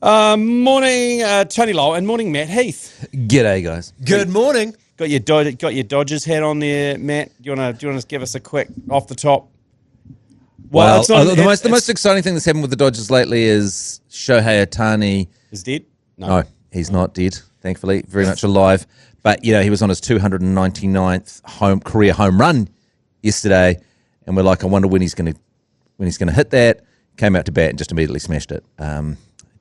Morning, Tony Lyall, and morning, Matt Heath. G'day, guys. Good morning. Got your Dodgers hat on there, Matt. Do you want to give us a quick off the top? Well, the most exciting thing that's happened with the Dodgers lately is Shohei Ohtani is dead. No, he's not dead. Thankfully, very much alive. But he was on his 299th career home run yesterday, and we're like, I wonder when he's going to hit that. Came out to bat and just immediately smashed it.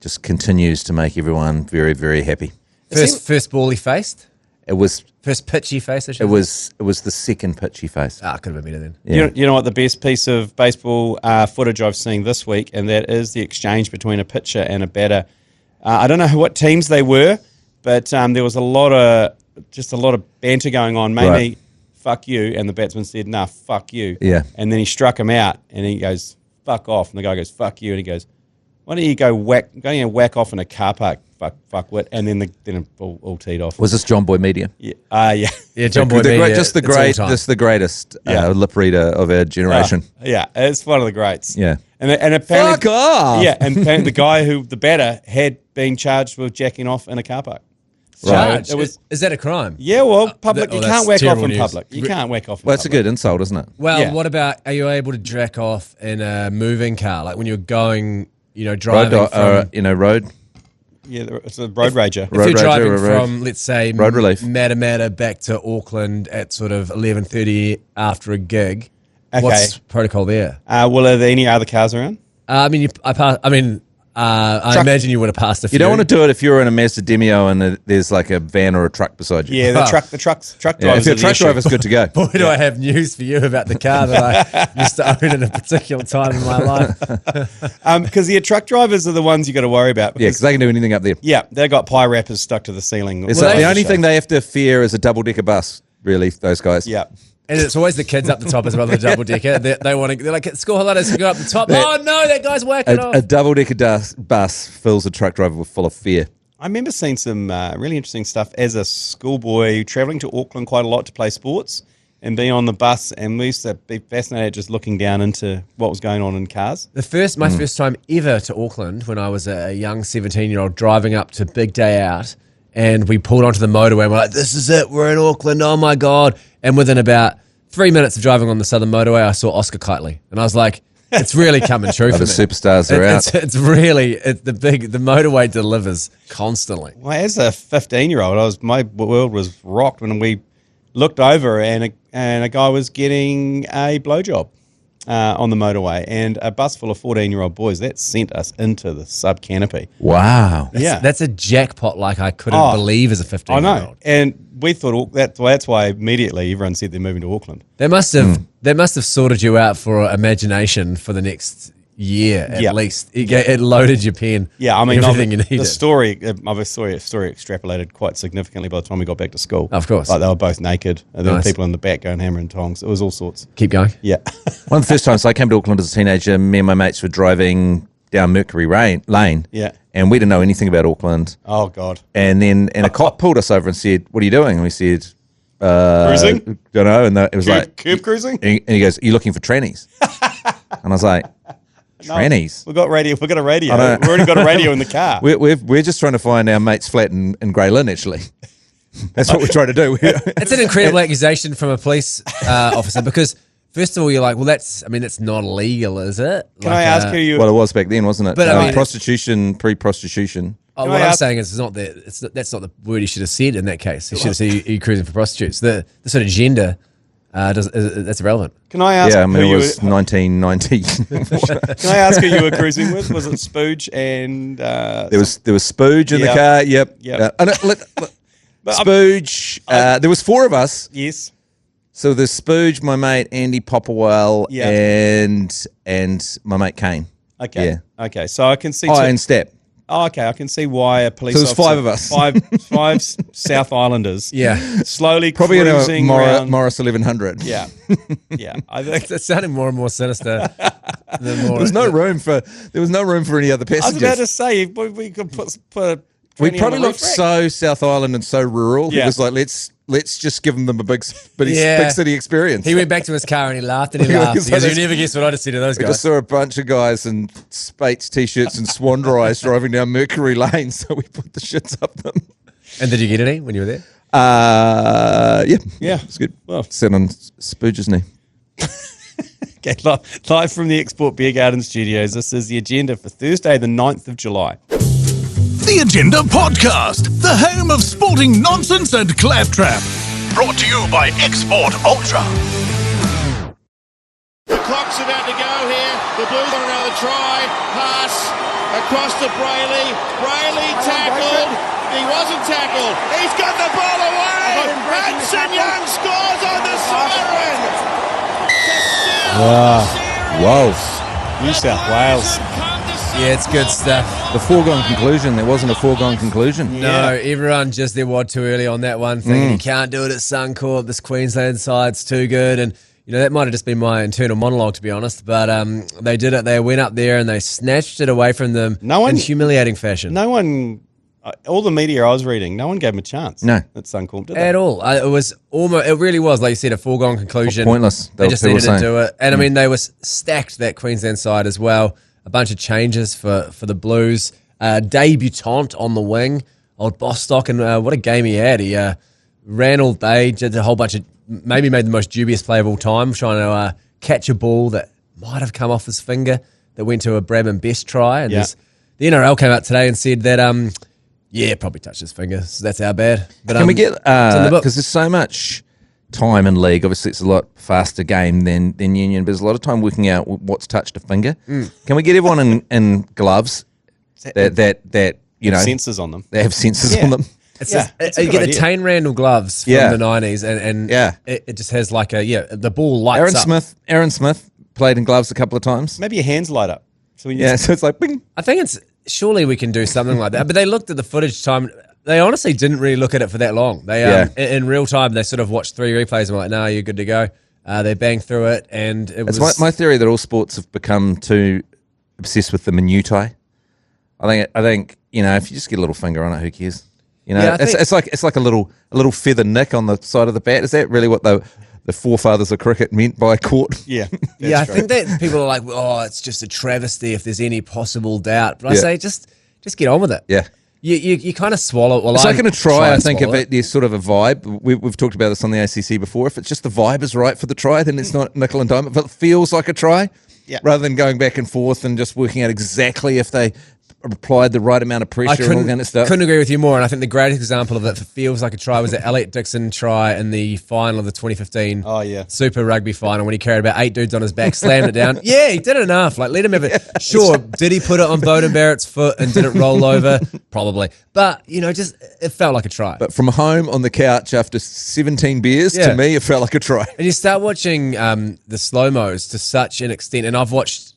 Just continues to make everyone very, very happy. First ball he faced? It was first pitch he faced. It was the second pitch he faced. Could have been better then. Yeah. You know what the best piece of baseball footage I've seen this week, and that is the exchange between a pitcher and a batter. I don't know what teams they were, but there was a lot of banter going on. Mainly, fuck you, and the batsman said, "Nah, fuck you." Yeah. And then he struck him out, and he goes, "Fuck off," and the guy goes, "Fuck you," and he goes, "Why don't you go whack off in a car park, fuckwit," and then it all teed off. Was this John Boy Media? Yeah. Yeah, John Boy Media. Just the greatest lip reader of our generation. Yeah, it's one of the greats. Yeah. And apparently, fuck off. Yeah, and apparently the batter had been charged with jacking off in a car park. Right. Is that a crime? Yeah, well, public. You can't whack off in news. public. You can't whack off in Well, it's a public. good insult, isn't it? Well, what about, are you able to jack off in a moving car? Like when you're going, driving from... road. Yeah, it's a road rager. If you're driving from, let's say, road relief. Matamata back to Auckland at sort of 11:30 after a gig, what's protocol there? Well, are there any other cars around? I imagine you would have passed a few. You don't want to do it if you're in a Mazda Demio and there's like a van or a truck beside you. Yeah, the truck drivers. If you're a truck driver's good to go. Boy, do I have news for you about the car that I used to own at a particular time in my life. Because the truck drivers are the ones you got to worry about. Yeah, because they can do anything up there. Yeah, they got pie wrappers stuck to the ceiling. The only thing they have to fear is a double-decker bus, really, those guys. Yeah. And it's always the kids up the top as well, the double decker. They're like, school holidays to go up the top. Oh no, that guy's whacking off. A double decker bus fills a truck driver full of fear. I remember seeing some really interesting stuff as a schoolboy travelling to Auckland quite a lot to play sports and being on the bus, and we used to be fascinated just looking down into what was going on in cars. My first time ever to Auckland when I was a young 17-year-old driving up to Big Day Out, and we pulled onto the motorway and we're like, this is it, we're in Auckland, oh my God. And within about 3 minutes of driving on the southern motorway, I saw Oscar Kitely. And I was like, it's really coming true for the me. Superstars are out. It's really, the motorway delivers constantly. Well, as a 15-year-old, my world was rocked when we looked over and a guy was getting a blowjob on the motorway, and a bus full of 14-year-old boys. That sent us into the sub canopy. Wow. That's a jackpot like I couldn't believe as a 15-year-old. I know. And we thought that's why immediately everyone said they're moving to Auckland. They must have sorted you out for imagination for the next year at least. It loaded your pen. Yeah, I mean, everything you needed. The story extrapolated quite significantly by the time we got back to school. Of course. Like they were both naked. And there were people in the back going hammer and tongs. It was all sorts. Keep going. Yeah. One of the first times I came to Auckland as a teenager, me and my mates were driving down Mercury Lane. Yeah. And we didn't know anything about Auckland. Oh, God. And then a cop pulled us over and said, "What are you doing?" And we said, cruising? Don't know. And it was curb cruising? And he goes, "Are you looking for trannies?" And I was like, trannies? No, we've got a radio. We've already got a radio in the car. We're just trying to find our mate's flat in Grey Lynn, actually. That's what we're trying to do. It's an incredible accusation from a police officer because, first of all, you're like, well, that's not illegal, is it? Can I ask who you... Well, it was back then, wasn't it? But prostitution, pre-prostitution. Oh, what I'm saying is that's not the word he should have said in that case. He should have said, "Are you cruising for prostitutes?" The sort of gender, that's irrelevant. Can I ask? Yeah, I mean, it was 1990. Can I ask who you were cruising with? Was it Spooge and... There was Spooge in the car, yep. Spooge, there was four of us. Yes. So there's Spooge, my mate Andy Popperwell, and my mate Kane. Okay. Yeah. Okay. So I can see. And Step. Oh, okay. I can see why a police. So there's five of us. Five South Islanders. Yeah. Slowly probably cruising in a around. Morris 1100. Yeah. Yeah. I think it's sounding more and more sinister. There was no room for any other passengers. I was about to say we could put a. We probably looked so South Island and so rural. Yeah. It was like, let's let's just give them a big Yeah. city experience. He went back to his car and he laughed and he laughed. He's Because like you never guess what I just said to those We guys. just saw a bunch of guys in Spates t-shirts and swan dries driving down Mercury Lane, so we put the shits up them. And did you get any when you were there? Yeah, it's good. Well. Sat on Spooge's knee. Okay, live from the Export Beer Garden studios, this is the agenda for Thursday, the 9th of July. The Agenda Podcast, the home of sporting nonsense and claptrap. Brought to you by Export Ultra. The clock's about to go here. The Blues want another try. Pass across to Brayley. Brayley tackled. He wasn't tackled. He's got the ball away. Hanson Young scores on the siren. Whoa. New South Wales. Yeah, it's good stuff. The foregone conclusion. There wasn't a foregone conclusion. No, everyone just their wad too early on that one, thinking you can't do it at Suncorp. This Queensland side's too good. And, that might have just been my internal monologue, to be honest. But they did it. They went up there and they snatched it away from them in humiliating fashion. No one, all the media I was reading, no one gave him a chance. No. At Suncorp, did they? At all. It really was, like you said, a foregone conclusion. Pointless. They just people needed to saying. do it. And I mean, they were stacked, that Queensland side as well. A bunch of changes for the Blues. Debutant on the wing, old Bostock, and what a game he had. He ran all day, did a whole bunch of, maybe made the most dubious play of all time, trying to catch a ball that might have come off his finger that went to a Brabham Best try. And the NRL came out today and said that, probably touched his finger, so that's our bad. But Can we get, it's in the book. because there's so much time in league, obviously it's a lot faster game than union, but there's a lot of time working out what's touched a finger. Can we get everyone in gloves that Sensors on them. they have sensors on them? It's Yeah, just, it's a you good get the idea. Tane Randall gloves from Yeah. the 90s, and Yeah. it just has like the ball lights up. Aaron Smith played in gloves a couple of times. Maybe your hands light up. So when you Yeah, so it's like bing. I think surely we can do something like that. But they looked at the footage time. They honestly didn't really look at it for that long. They in real time, they sort of watched 3 replays and were like, no, you're good to go. They banged through it, and it It's was my theory that all sports have become too obsessed with the minutiae. I think if you just get a little finger on it, who cares? Yeah, I think- it's like a little feather nick on the side of the bat. Is that really what the forefathers of cricket meant by court? Yeah. Yeah, I true. think that people are like, oh, it's just a travesty if there's any possible doubt. But I Yeah. say, just get on with it. Yeah. You kind of swallow it. Well, It's like in a try, I and think, if swallow it. there's sort of a vibe. We've talked about this on the ACC before. If it's just the vibe is right for the try, then it's not nickel and dime. If it feels like a try, Yeah. rather than going back and forth and just working out exactly if they applied the right amount of I pressure and all that kind of stuff. couldn't agree with you more. And I think the greatest example of it feels like a try was the Elliot Dixon try in the final of the 2015 Oh, yeah. Super Rugby final when he carried about 8 dudes on his back, slammed it down. Yeah, he did enough. Like, let him have it. Sure, did he put it on Bowden Barrett's foot and did it roll over? Probably. But, just it felt like a try. But from home on the couch after 17 beers, Yeah. to me, it felt like a try. And you start watching the slow-mos to such an extent, and I've watched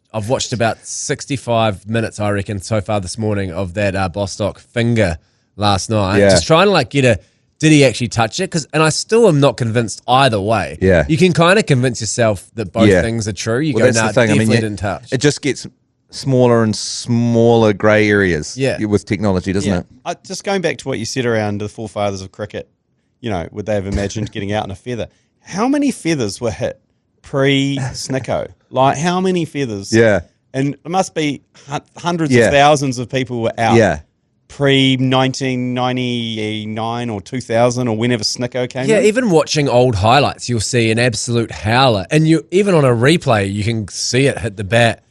about 65 minutes, I reckon, so far this morning of that Bostock finger last night. Yeah. Just trying to did he actually touch it? And I still am not convinced either way. Yeah. You can kind of convince yourself that both Yeah. things are true. You Well, go, that's nah, the thing. definitely yeah, didn't touch. It just gets smaller and smaller grey areas with technology, doesn't Yeah. it? Just going back to what you said around the forefathers of cricket, would they have imagined getting out in a feather? How many feathers were hit pre-Snicko? Like, how many feathers? Yeah. And it must be hundreds Yeah. of thousands of people were out Yeah. pre-1999 or 2000 or whenever Snicko came Yeah, in. even watching old highlights, you'll see an absolute howler. And even on a replay, you can see it hit the bat.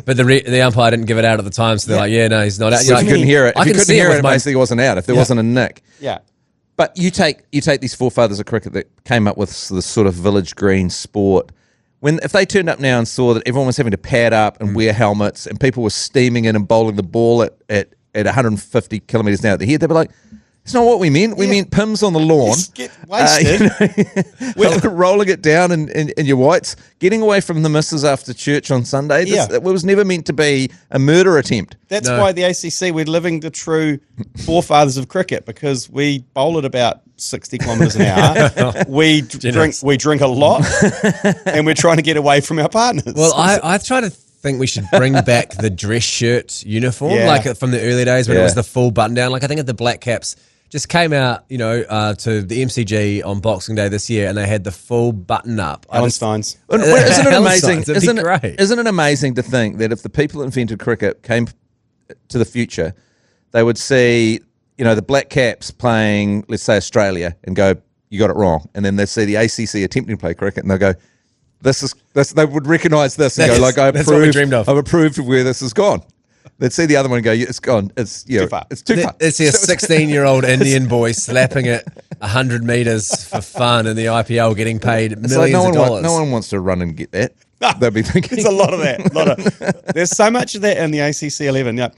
But the umpire didn't give it out at the time, so they're like, yeah, no, he's not out. So if you couldn't hear it, I if you can couldn't see hear with it, my- basically wasn't out. If there wasn't a nick. Yeah. But you take these forefathers of cricket that came up with this sort of village green sport. If they turned up now and saw that everyone was having to pad up and wear helmets and people were steaming in and bowling the ball at 150 kilometres an hour at the head, they'd be like, it's not what we meant. We meant Pims on the lawn. Just get wasted. Rolling it down in your whites, getting away from the missus after church on Sunday. It was never meant to be a murder attempt. That's why the ACC, we're living the true forefathers of cricket, because we bowl at about 60 kilometres an hour. We drink a lot, and we're trying to get away from our partners. Well, I try to think we should bring back the dress shirt uniform, Yeah. like from the early days when it Yeah. was the full button down. Like I think at the Black Caps just came out, to the MCG on Boxing Day this year, and they had the full button up. Allensteins. Isn't it amazing? Great. Isn't it amazing to think that if the people that invented cricket came to the future, they would see, the Black Caps playing, let's say, Australia, and go, "You got it wrong," and then they see the ACC attempting to play cricket, and they'll go, "This is." They would recognise this and go, "Like I that's what we approve. dreamed of. I've approved of where this has gone." They'd see the other one and go, "It's gone. It's too far. It's too far." It's a 16-year-old Indian boy slapping it 100 metres for fun in the IPL, getting paid It's millions like of dollars. no one wants to run and get that. They'll be thinking. There's a lot of that. There's so much of that in the ACC 11. Yeah,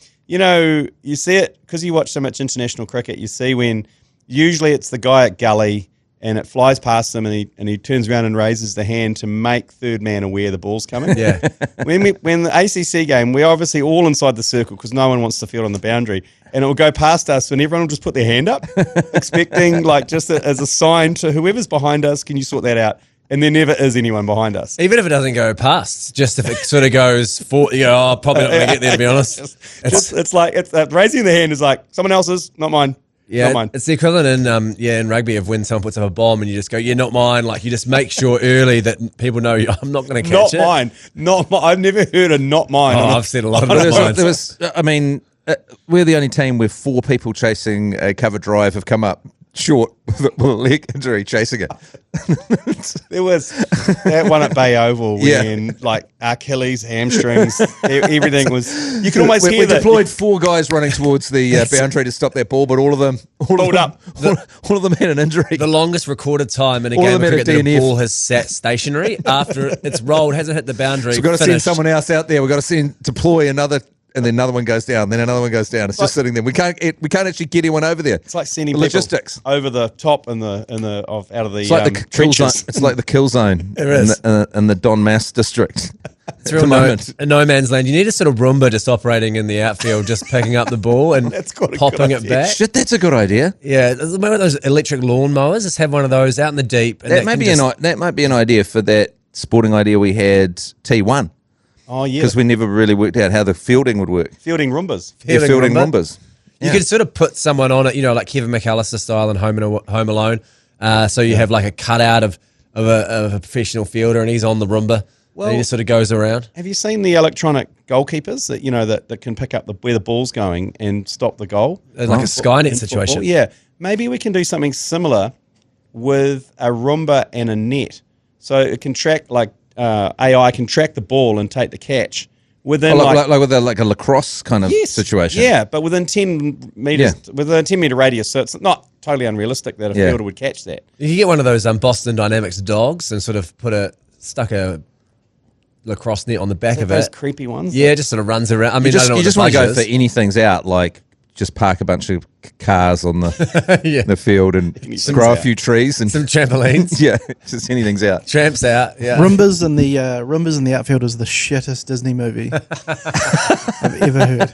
you see it because you watch so much international cricket. You see when usually it's the guy at gully and it flies past him and he turns around and raises the hand to make third man aware the ball's coming. Yeah. When the ACC game, we're obviously all inside the circle because no one wants to field on the boundary, and it will go past us and everyone will just put their hand up, expecting just as a sign to whoever's behind us, can you sort that out? And there never is anyone behind us. Even if it doesn't go past, just if it sort of goes for, probably not going to get there, to be honest. It's like raising the hand is like someone else's, not mine. Yeah, not mine. it's the equivalent in rugby of when someone puts up a bomb and you just go, "Yeah, not mine." Like you just make sure early that people know I'm not going to catch Not mine. Not mine. I've never heard a not mine. Oh, I've said a lot of not mine. We're the only team where 4 people chasing a cover drive have come up short with a leg injury chasing it. There was that one at Bay Oval when Achilles, hamstrings, everything was. You can almost hear we that. deployed 4 guys running towards the boundary to stop that ball, but all of them had an injury. The longest recorded time in a All game of of them had cricket a that a DNF. ball has sat stationary after it's rolled, hasn't hit the boundary. So we've got to send finished. someone else out there. We've got to deploy another. And then another one goes down. Then another one goes down. It's just sitting there. We can't actually get anyone over there. It's like sending logistics people over the top out of the It's like the kill zone. trenches. It's like the kill zone It is. in the Don Mass district. It's real no man's land. You need a sort of Roomba just operating in the outfield, just picking up the ball and That's quite a popping good it idea. back. Shit, that's a good idea. Yeah, maybe those electric lawn mowers. Just have one of those out in the deep. And That might be an idea for that sporting idea we had T1. Oh yeah, Because we never really worked out how the fielding would work. fielding Roombas. Fielding Roombas. You could sort of put someone on it, like Kevin McAllister style in Home Alone. So you have like a cutout of a professional fielder, and he's on the Roomba. And he just sort of goes around. Have you seen the electronic goalkeepers that can pick up where the ball's going and stop the goal? Like a Skynet in situation. football? Yeah, maybe we can do something similar with a Roomba and a net, so it can track AI can track the ball and take the catch within with a lacrosse kind of situation. Yeah, but within 10 meters, within a 10-meter radius, so it's not totally unrealistic that a fielder would catch that. You could get one of those Boston Dynamics dogs and sort of stuck a lacrosse net on the back of Those it. creepy ones. Yeah, just sort of runs around. I mean, You I don't know just what want the to go budget for is. anything's out, like just park a bunch of cars on the field and grow a few trees and Some trampolines. yeah, just anything's out. Tramps out. Yeah. Roombas in the outfield is the shittest Disney movie I've ever heard.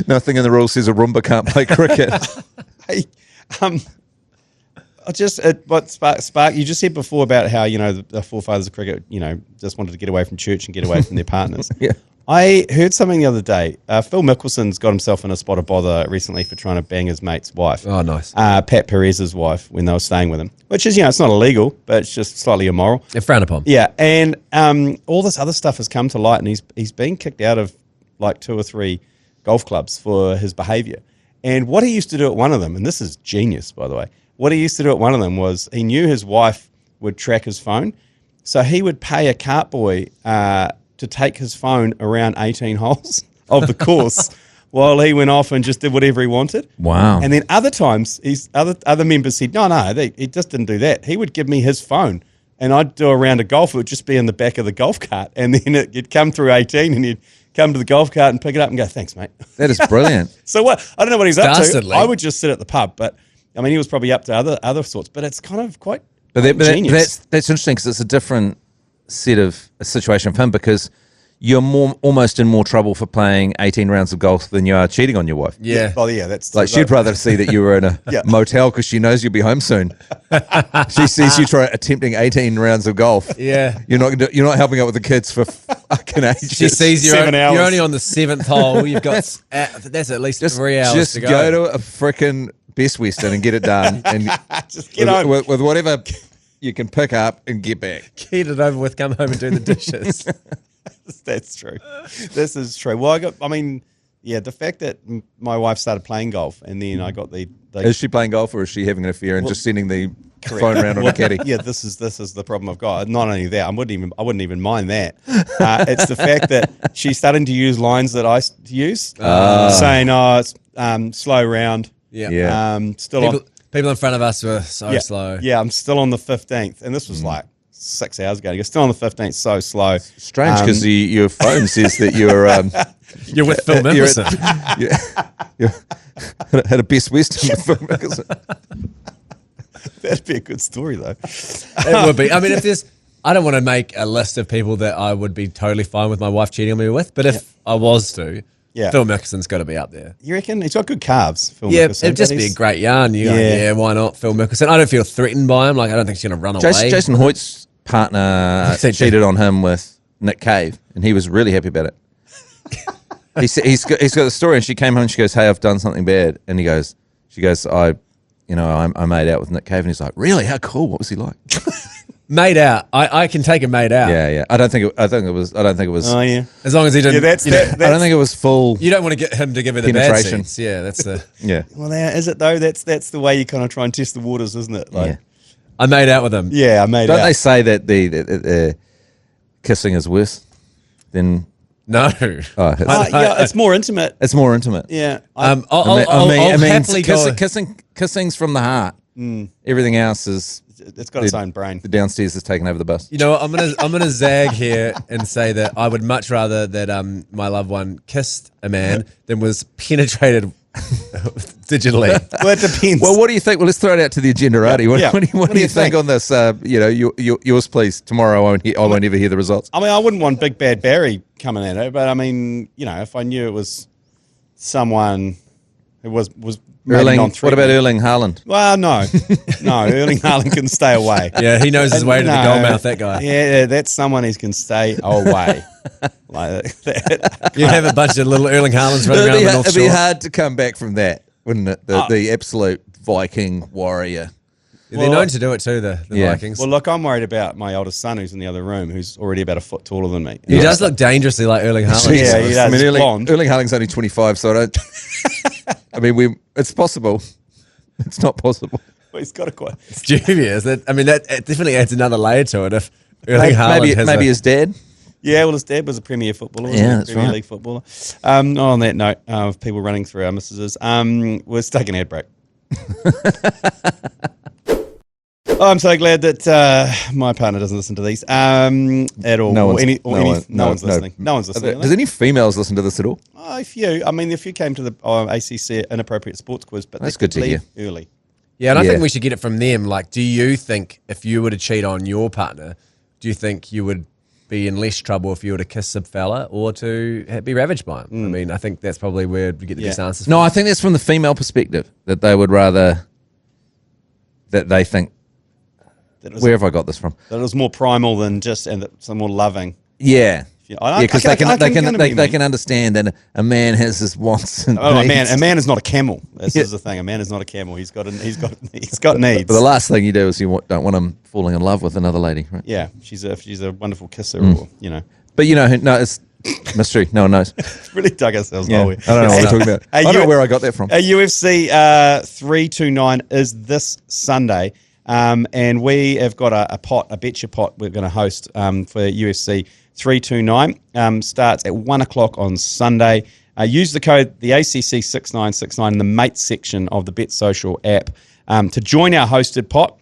Nothing in the rules says a Roomba can't play cricket. Hey, Spark, you just said before about how, the forefathers of cricket, just wanted to get away from church and get away from their partners. Yeah. I heard something the other day. Phil Mickelson's got himself in a spot of bother recently for trying to bang his mate's wife. Oh, nice. Pat Perez's wife when they were staying with him, which is, it's not illegal, but it's just slightly immoral. They're frowned upon. Yeah, and all this other stuff has come to light, and he's been kicked out of like 2 or 3 golf clubs for his behaviour. And what he used to do at one of them, and this is genius, by the way, what he used to do at one of them was he knew his wife would track his phone, so he would pay a cart boy to take his phone around 18 holes of the course while he went off and just did whatever he wanted. Wow. And then other times, other members said, no, he just didn't do that. He would give me his phone, and I'd do a round of golf. It would just be in the back of the golf cart, and then it'd come through 18, and he'd come to the golf cart and pick it up and go, thanks, mate. That is brilliant. So what? I don't know what he's up Dastardly. to. I would just sit at the pub, but I mean, he was probably up to other sorts. But it's kind of quite But genius. that's interesting because it's a different set of a situation for him because you're almost in more trouble for playing 18 rounds of golf than you are cheating on your wife. Yeah. Well, yeah, that's Like she'd rather see that you were in a Yeah. motel because she knows you'll be home soon. She sees you attempting 18 rounds of golf. Yeah. You're not helping out with the kids for fucking ages. She sees you're 7 hours. only on the 7th hole. You've got that's at least 3 hours Just to go to a freaking Best Western and get it done, and Just get home. with whatever you can pick up and get back. Get it over with. Come home and do the dishes. That's true. This is true. Well, the fact that my wife started playing golf and then I got the Is she playing golf or is she having an affair and just sending the phone around on a caddy? Yeah, this is the problem I've got. Not only that, I wouldn't even mind that. It's the fact that she's starting to use lines that I used to use, saying, it's slow round. Yeah. Yeah. People in front of us were so slow. Yeah, I'm still on the 15th, and this was like 6 hours ago. You're still on the 15th, so slow. Strange because your phone says that you're You're with Phil Mickelson. you had a Best Western with Phil Mickelson. That'd be a good story, though. It would be. I mean, I don't want to make a list of people that I would be totally fine with my wife cheating on me with, but if I was to, Phil Mickelson's got to be up there. You reckon he's got good calves? Phil Yeah, Mickelson, it'd just but be a he's- great yarn. Yeah, why not, Phil Mickelson? I don't feel threatened by him. Like, I don't think he's going to run away. Jason Hoyt's partner cheated on him with Nick Cave, and he was really happy about it. he's got the story, and she came home and she goes, "Hey, I've done something bad," and she goes, I made out with Nick Cave, and he's like, "Really? How cool? What was he like?" Made out. I can take a made out. Yeah. I don't think it was. Oh yeah. As long as he didn't. Yeah, that's. I don't think it was full. You don't want to get him to give her the bad Penetration. seats. Yeah, that's the. Yeah. Well, now is it though? That's the way you kind of try and test the waters, isn't it? Like, Yeah. I made out with him. yeah, I made Don't out. they say that the kissing is worse than? No. Oh, It's more intimate. it's more intimate. Yeah. I'll happily go. Kissing's from the heart. Everything else is It's got its own brain. the downstairs is taken over the bus. You know what? I'm gonna zag here and say that I would much rather that my loved one kissed a man than was penetrated digitally. Well, it depends. Well, what do you think? Well, let's throw it out to the agenda, Artie. Yeah. What do you think on this? Yours, please. Tomorrow, I won't ever hear the results. I mean, I wouldn't want Big Bad Barry coming at it, but I mean, if I knew it was someone who was maybe What non-threatening. about Erling Haaland? Well, no, Erling Haaland can stay away. Yeah, he knows his way to the goalmouth. That guy. Yeah, that's someone who can stay away. Like that. You have a bunch of little Erling Haalands running around the North It'd be Shore. hard to come back from that, wouldn't it? The absolute Viking warrior. They're known to do it too. The Yeah. Vikings. Well, look, I'm worried about my oldest son who's in the other room, who's already about a foot taller than me. he does look dangerously like Erling Haaland. Yeah, he does. I mean, He's blonde. Erling Haaland's only 25, so I don't. I mean, it's possible. It's not possible. Well, he's got a quite. It's dubious. It definitely adds another layer to it. If Erling Haaland has Maybe his dad. Yeah, well, his dad was a Premier footballer. Wasn't Yeah, he? that's Premier right. League footballer. On that note, of people running through our missuses, let's take an ad break. I'm so glad that my partner doesn't listen to these at all. No Or one's, any, or no any, one- no no- one's no. listening. No one's listening. Does any females listen to this at all? Oh, a few. I mean, a few came to the ACC Inappropriate Sports Quiz, but That's they good to leave hear. early. Yeah, and I Yeah. think we should get it from them. Like, do you think if you were to cheat on your partner, do you think you would be in less trouble if you were to kiss a fella or to be ravaged by him? I mean, I think that's probably where we get the best answers. No, I think that's from the female perspective that they would rather that they think. That it was, Where have I got this from? that it was more primal than just, and that some more loving. Yeah. I Because I they I can can understand that a man has his wants and Oh, needs. a man is not a camel. This Yeah. is the thing. A man is not a camel. He's got needs. But the last thing you do is don't want him falling in love with another lady, right? Yeah, she's a wonderful kisser, or But no, it's mystery. No one knows. really dug ourselves. Yeah. Oh, I don't know what I'm talking about. I don't know where I got that from. UFC 329 is this Sunday, and we have got a betcha pot we're going to host for UFC 329. Starts at 1 o'clock on Sunday. Use the code the ACC 6969 in the mates section of the Bet Social app to join our hosted pot.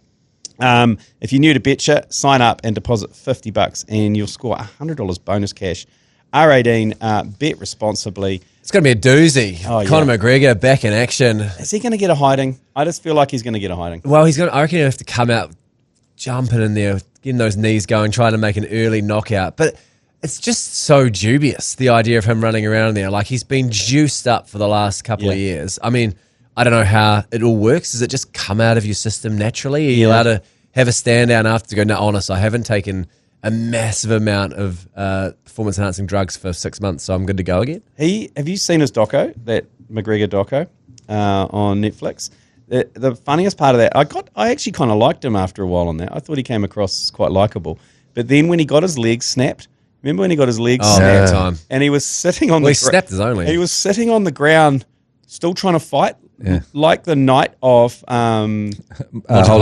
If you're new to Betcha, sign up and deposit $50 and you'll score $100 bonus cash. R18, bet responsibly. It's going to be a doozy. Oh, yeah. Conor McGregor back in action. Is he going to get a hiding? I just feel like he's going to get a hiding. Well, I reckon he'll have to come out jumping in there, getting those knees going, trying to make an early knockout. But It's just so dubious, the idea of him running around there. Like, he's been juiced up for the last couple of years. I mean, I don't know how it all works. Does it just come out of your system naturally? Are you allowed to have a stand down after to go, no, honest, I haven't taken a massive amount of performance-enhancing drugs for 6 months, so I'm good to go again? Have you seen his doco, that McGregor doco on Netflix? The funniest part of that, I actually kind of liked him after a while on that. I thought he came across quite likable. But then when he got his legs snapped, remember when he got his legs snapped? Time. And he was sitting on he snapped his own leg. He was sitting on the ground, still trying to fight, like the night of Holy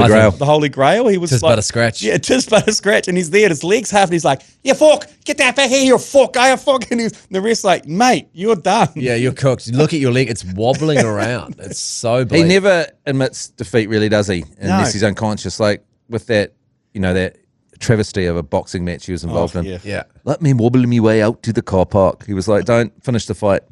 Grail. the Holy Grail. He was Tis like, but a scratch. Yeah, tis but a scratch. And he's there, and his legs half, and he's like, "Yeah, fuck, get that back here, you fuck, I fuck." And the rest's like, "Mate, you're done." Yeah, you're cooked. Look at your leg; it's wobbling around. It's so. He bleak. never admits defeat, really, does he? Unless he's unconscious. Like with that, that travesty of a boxing match he was involved in. Yeah. Let me wobble me way out to the car park. He was like, "Don't finish the fight."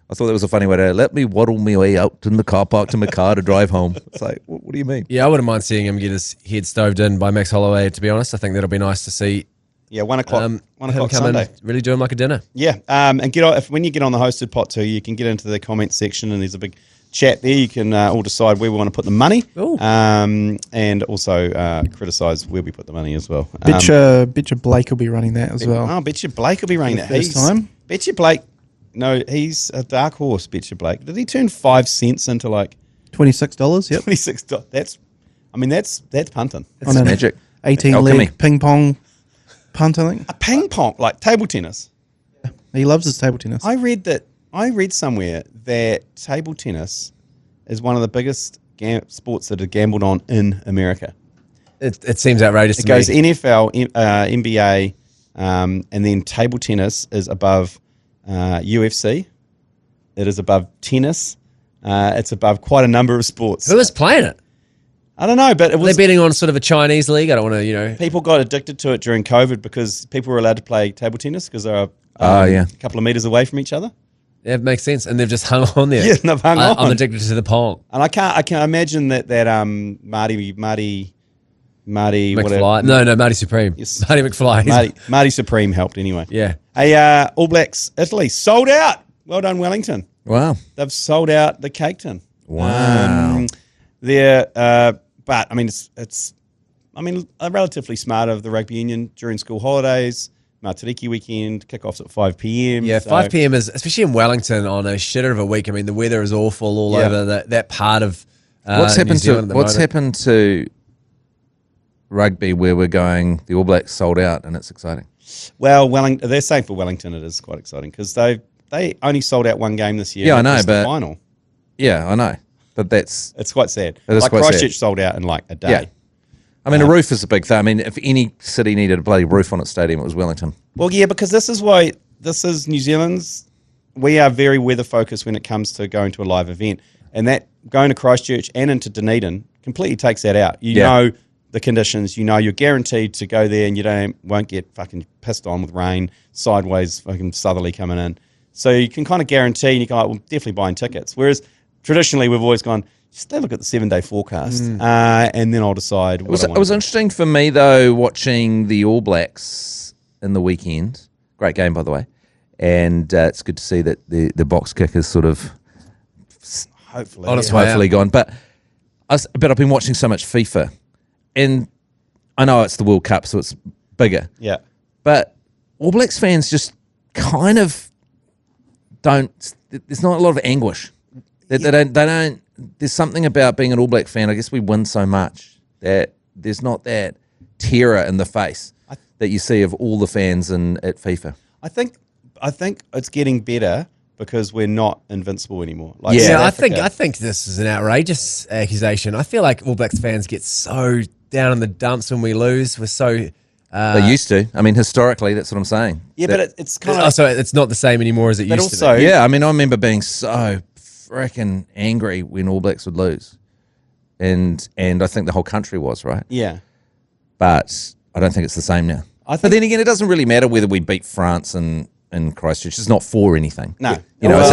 I thought that was a funny way to let me waddle my way out in the car park to my car to drive home. It's like, what do you mean? Yeah, I wouldn't mind seeing him get his head stoved in by Max Holloway, to be honest. I think that'll be nice to see. Yeah, 1 o'clock. 1 him o'clock come Sunday. in, really do him like a dinner. Yeah, and when you get on the hosted pot too, you can get into the comments section, and there's a big chat there. You can all decide where we want to put the money, and also criticise where we put the money as well. Bet you Blake will be running that as well. Oh, bet you Blake will be running that. First time. Bet you Blake. No, he's a dark horse. Bet you Blake. Did he turn 5 cents into like $26? Yep. $26? That's punting. It's magic. 18 Alchemy. leg ping pong punt, I think. A ping pong, like table tennis. He loves his table tennis. I read somewhere that table tennis is one of the biggest sports that are gambled on in America. It seems outrageous It to goes me. NFL, NBA, and then table tennis is above UFC. It is above tennis. It's above quite a number of sports. Who is playing it? I don't know, but it They're was betting on sort of a Chinese league. I don't want to, people got addicted to it during COVID because people were allowed to play table tennis because they were a couple of meters away from each other. Yeah, it makes sense. And they've just hung on there. Yeah, they've hung on. I'm addicted to the pong. And I can imagine that Marty McFly. No, Marty Supreme. Yes. Marty McFly. Marty Supreme helped anyway. Yeah. Hey, All Blacks Italy sold out. Well done, Wellington. Wow. They've sold out the Cake Tin. Wow. But I mean, it's relatively smart of the rugby union during school holidays. Matariki weekend, kickoffs at 5 p.m. Yeah, so 5 p.m. is, especially in Wellington on a shitter of a week. I mean, the weather is awful all over that part of What's New Zealand happened to rugby where we're going, the All Blacks sold out and it's exciting? Well, they're saying for Wellington it is quite exciting because they only sold out one game this year. Yeah, I know, but but the final. Yeah, I know. But it's quite sad. It is like quite Christchurch sad. sold out in like a day. Yeah. I mean, a roof is a big thing. I mean, if any city needed a bloody roof on its stadium, it was Wellington. Well, yeah, because this is New Zealand's. We are very weather focused when it comes to going to a live event, and that going to Christchurch and into Dunedin completely takes that out. You know the conditions. You know you're guaranteed to go there, and you won't get fucking pissed on with rain, sideways, fucking southerly coming in. So you can kind of guarantee, and you can well, definitely buying tickets. Whereas traditionally we've always gone, just have a look at the 7-day forecast, and then I'll decide. It was interesting for me though watching the All Blacks in the weekend. Great game, by the way, and it's good to see that the box kick is sort of hopefully gone. But I've been watching so much FIFA, and I know it's the World Cup, so it's bigger. Yeah, but All Blacks fans just kind of don't. There's not a lot of anguish. They don't. There's something about being an All Black fan. I guess we win so much that there's not that terror in the face that you see of all the fans at FIFA. I think it's getting better because we're not invincible anymore. Like I think this is an outrageous accusation. I feel like All Blacks fans get so down in the dumps when we lose. We're so they used to. I mean, historically, that's what I'm saying. Yeah, but it's kind of so it's not the same anymore as it used to be. Yeah, I mean, I remember being so freaking angry when All Blacks would lose, and I think the whole country was, right. Yeah, but I don't think it's the same now. But then again, it doesn't really matter whether we beat France and Christchurch. It's not for anything. No, you know.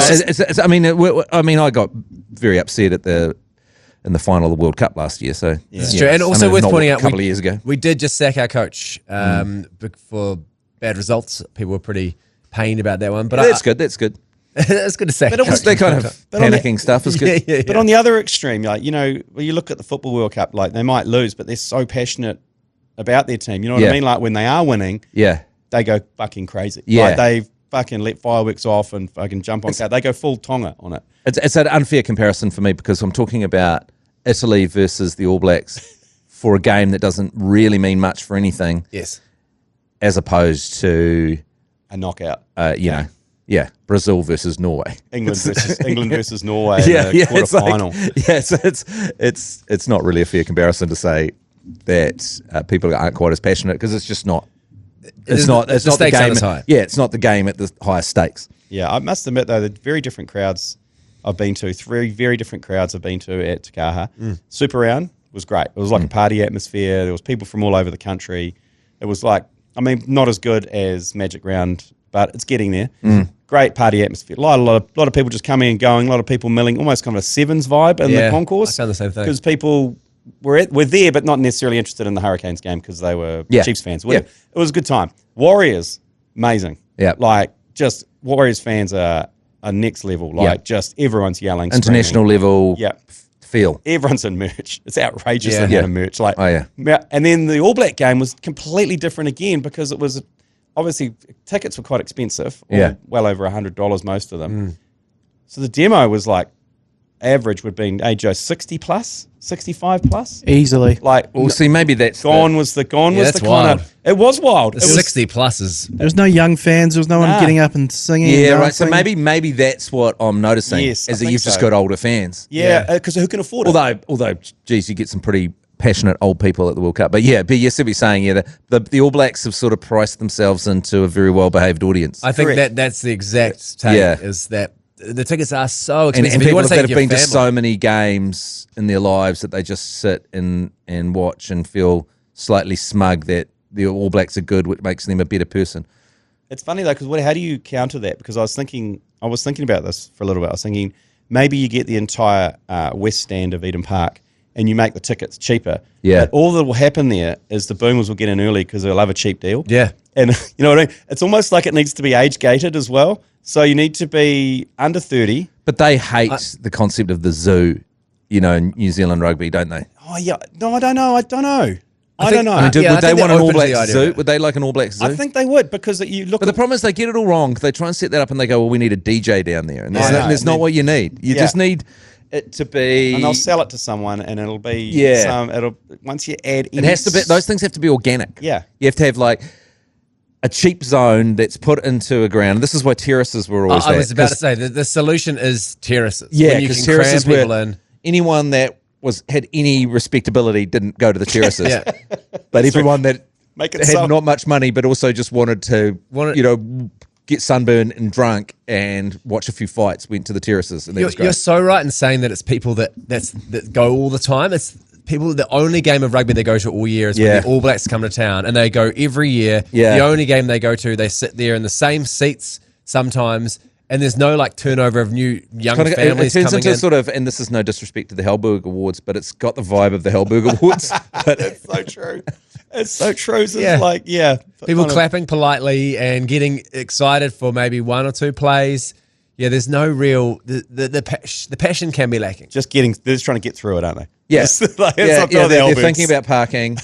I mean, I got very upset in the final of the World Cup last year. So it's true, and also worth pointing out, a couple of years ago, we did just sack our coach for bad results. People were pretty pained about that one. But That's good. That's good. it's good to say. But it was- That kind of panicking stuff is good. Yeah. But on the other extreme, like, when you look at the Football World Cup, like, they might lose, but they're so passionate about their team. You know what I mean? Like, when they are winning, Yeah. they go fucking crazy. Yeah. Like, they fucking let fireworks off and fucking jump on. They go full Tonga on it. It's an unfair comparison for me because I'm talking about Italy versus the All Blacks for a game that doesn't really mean much for anything, Yes. as opposed to, A knockout. Brazil versus Norway. England versus Norway in the it's like- quarter-final. so it's not really a fair comparison to say that people aren't quite as passionate because it's just not. It's not the stakes game. aren't as high. Yeah, it's not the game at the highest stakes. Yeah, I must admit, though, the very different crowds I've been to, 3 very different crowds I've been to at Takaha. Super Round was great. It was like a party atmosphere. There was people from all over the country. It was like, not as good as Magic Round, but it's getting there. Great party atmosphere. A lot of people just coming and going, a lot of people milling, almost kind of a Sevens vibe in the concourse. I found the same thing. Because people were there, but not necessarily interested in the Hurricanes game because they were Chiefs fans. Yeah. It was a good time. Warriors, amazing. Yeah. Like, just Warriors fans are next level. Like, just everyone's yelling, International screaming. level Yeah. feel. Everyone's in merch. It's outrageous the Yeah. amount of merch. Like, Oh, yeah. And then the All Black game was completely different again because it was obviously tickets were quite expensive. Well over $100, most of them. So the demo was like average would be Joe 60 plus, 65 plus. Easily. Like, Well, see, maybe that's gone was the kind that's wild. of. It was wild. The It was 60 pluses. There was no young fans. There was no one getting up and singing. Yeah, and right. So dancing. maybe that's what I'm noticing. Yes, I is that think you've just so. got older fans. Yeah, because who can afford it? Although, geez, you get some pretty passionate old people at the World Cup. But you see what you're saying. The All Blacks have sort of priced themselves into a very well behaved audience. I think Correct. that's the exact take. Yeah. Is that the tickets are so and expensive. You people want to that say have your been to family. so many games in their lives that they just sit and watch and feel slightly smug that the All Blacks are good, which makes them a better person. It's funny though, because how do you counter that? Because I was thinking about this for a little bit. I was thinking maybe you get the entire west stand of Eden Park and you make the tickets cheaper. Yeah. But all that will happen there is the boomers will get in early because they'll have a cheap deal. Yeah. And you know what I mean? It's almost like it needs to be age gated as well. So you need to be under 30. But they hate the concept of the zoo, in New Zealand rugby, don't they? Oh yeah. No, I don't know. I don't know. I think- know. I mean, Would they think want they're an All open to the Blacks idea zoo? of it. Would they like an All Blacks zoo? I think they would because you look But the at problem is they get it all wrong. They try and set that up and they go, well, we need a DJ down there. And I know. that's not And what you need. You Yeah. just need it to be... and they'll sell it to someone and it'll be Yeah. once you add It has to be. Those things have to be organic. Yeah. You have to have like a cheap zone that's put into a ground. This is why terraces were always. I was there, about 'cause- to say the solution is terraces. Yeah, when you because can cram terraces people were in. anyone that had any respectability didn't go to the terraces. Yeah. But everyone that Make it had so. not much money, but also just wanted to, get sunburned and drunk and watch a few fights, went to the terraces, and that was great. You're so right in saying that it's people that go all the time. It's people. The only game of rugby they go to all year is Yeah. when the All Blacks come to town, and they go every year. Yeah. The only game they go to, they sit there in the same seats sometimes, and there's no like turnover of new young Kind of, families it turns coming into in. sort of, and this is no disrespect to the Hellberg Awards, but it's got the vibe of the Hellberg Awards. But It's so true. It's so true. So Yeah. It's like, People kind of- clapping politely and getting excited for maybe one or two plays. Yeah, there's no real the passion can be lacking. they're just trying to get through it, aren't they? Yeah, It's like, yeah, it's not they're Alberts. thinking about parking.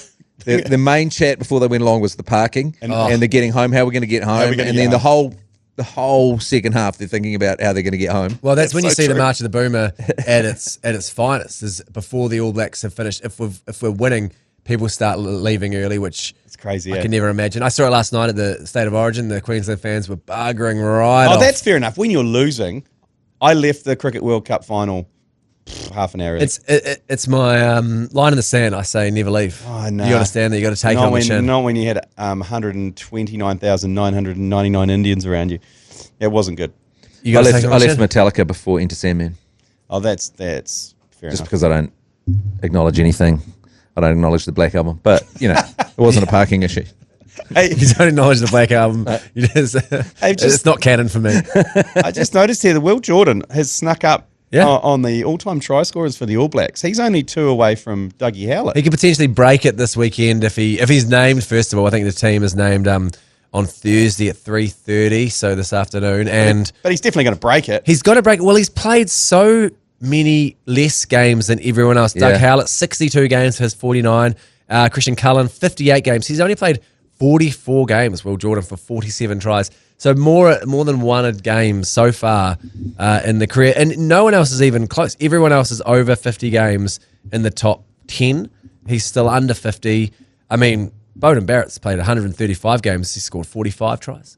The main chat before they went along was the parking, and they're getting home. How are we going to get home? we gonna And get then home? the whole second half, they're thinking about how they're going to get home. Well, that's when you so see the true. March of the Boomer at its finest. Is before the All Blacks have finished. If we're winning, people start leaving early, which It's crazy. I can never imagine. I saw it last night at the State of Origin. The Queensland fans were buggering right Oh, off. that's fair enough. When you're losing, I left the Cricket World Cup final half an hour early. It's my line in the sand. I say never leave. Oh, no. You understand that you got to take it on the chin. Not when you had 129,999 Indians around you. It wasn't good. You I got to take it on left the chin. Metallica before Enter Sandman, Oh, that's fair just enough. because I don't acknowledge anything. I don't acknowledge the Black Album, but it wasn't a parking issue. Hey, You don't acknowledge the Black Album. You just, it's not canon for me. I just noticed here that Will Jordan has snuck up Yeah. on the all-time try scorers for the All Blacks. He's only 2 away from Dougie Howlett. He could potentially break it this weekend if he's named. First of all, I think the team is named on Thursday at 3:30, so this afternoon. And But he's definitely going to break it. he's got to break. Well, he's played so many less games than everyone else. Doug Yeah. Howlett, 62 games for his 49. Christian Cullen, 58 games. He's only played 44 games. Will Jordan for 47 tries. So more than one a game so far in the career. And no one else is even close. Everyone else is over 50 games in the top 10. He's still under 50. I mean, Bowden Barrett's played 135 games. He scored 45 tries.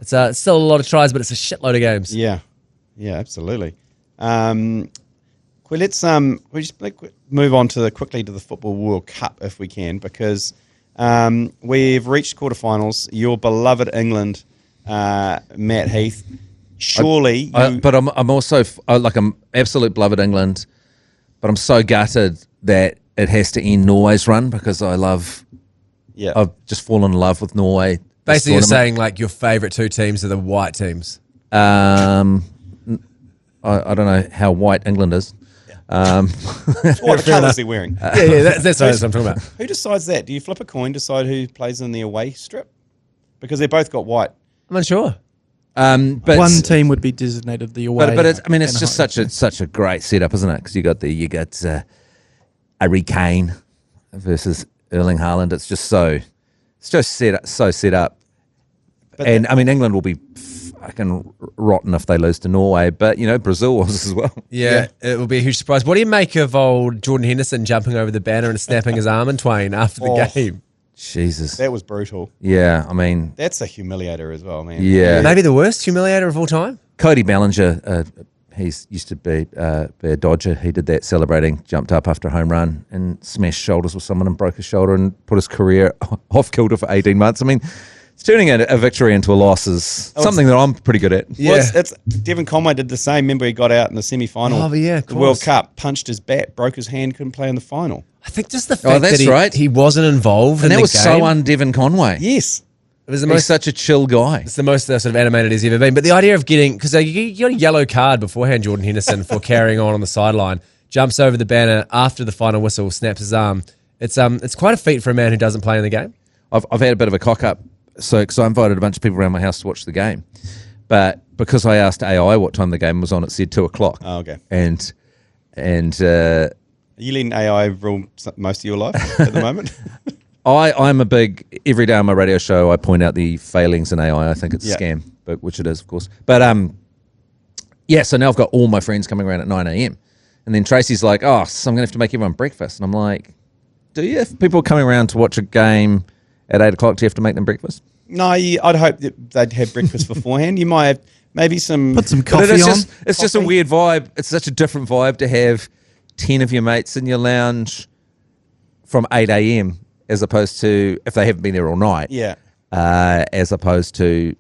It's still a lot of tries, but it's a shitload of games. Yeah, absolutely. Let's we just move on quickly to the Football World Cup if we can, because we've reached quarterfinals. Your beloved England, Matt Heath. Surely, but I'm also I'm absolute beloved England, but I'm so gutted that it has to end Norway's run because I've just fallen in love with Norway. Basically, you're saying like your favourite two teams are the white teams. I don't know how white England is. what the colours they're wearing. That's what I'm talking about. Who decides that? Do you flip a coin, decide who plays in the away strip? Because they both got white. I'm unsure. But One team would be designated the away. But it's and just home. such a great setup, isn't it? Because you got Harry Kane versus Erling Haaland. It's just so set up. But and I mean, England will be fucking rotten if they lose to Norway, but Brazil was as well. Yeah, it will be a huge surprise. What do you make of old Jordan Henderson jumping over the banner and snapping his arm in twain after the game? Jesus, that was brutal. Yeah, I mean, that's a humiliator as well, man. Yeah, maybe the worst humiliator of all time. Cody Bellinger, he's used to be a Dodger. He did that celebrating, jumped up after a home run and smashed shoulders with someone and broke his shoulder and put his career off kilter for 18 months. I mean, it's turning a victory into a loss is something that I'm pretty good at. Yeah, well, it's Devon Conway did the same. Remember, he got out in the semi-final. Oh, yeah, of the course. World Cup, punched his bat, broke his hand, couldn't play in the final. I think just the fact that's that right. he wasn't involved And in that the was game. so un-Devon Conway. Yes. It was the He's most such a chill guy. It's the most sort of animated he's ever been. But the idea of getting, because you got a yellow card beforehand, Jordan Henderson, for carrying on the sideline, jumps over the banner after the final whistle, snaps his arm. It's quite a feat for a man who doesn't play in the game. I've had a bit of a cock up, because I invited a bunch of people around my house to watch the game, but because I asked AI what time the game was on, it said 2:00. Oh, okay. And Are you letting AI rule most of your life at the moment? I'm a big, every day on my radio show I point out the failings in AI. I think it's a scam, which it is, of course. But so now I've got all my friends coming around at 9 a.m. And then Tracy's like, so I'm going to have to make everyone breakfast. And I'm like, do you? If people are coming around to watch a game at 8 o'clock, do you have to make them breakfast? No, I'd hope that they'd have breakfast beforehand. You might have maybe some... Put some But coffee on. It's just a weird vibe. It's such a different vibe to have 10 of your mates in your lounge from 8 a.m. as opposed to, if they haven't been there all night, as opposed to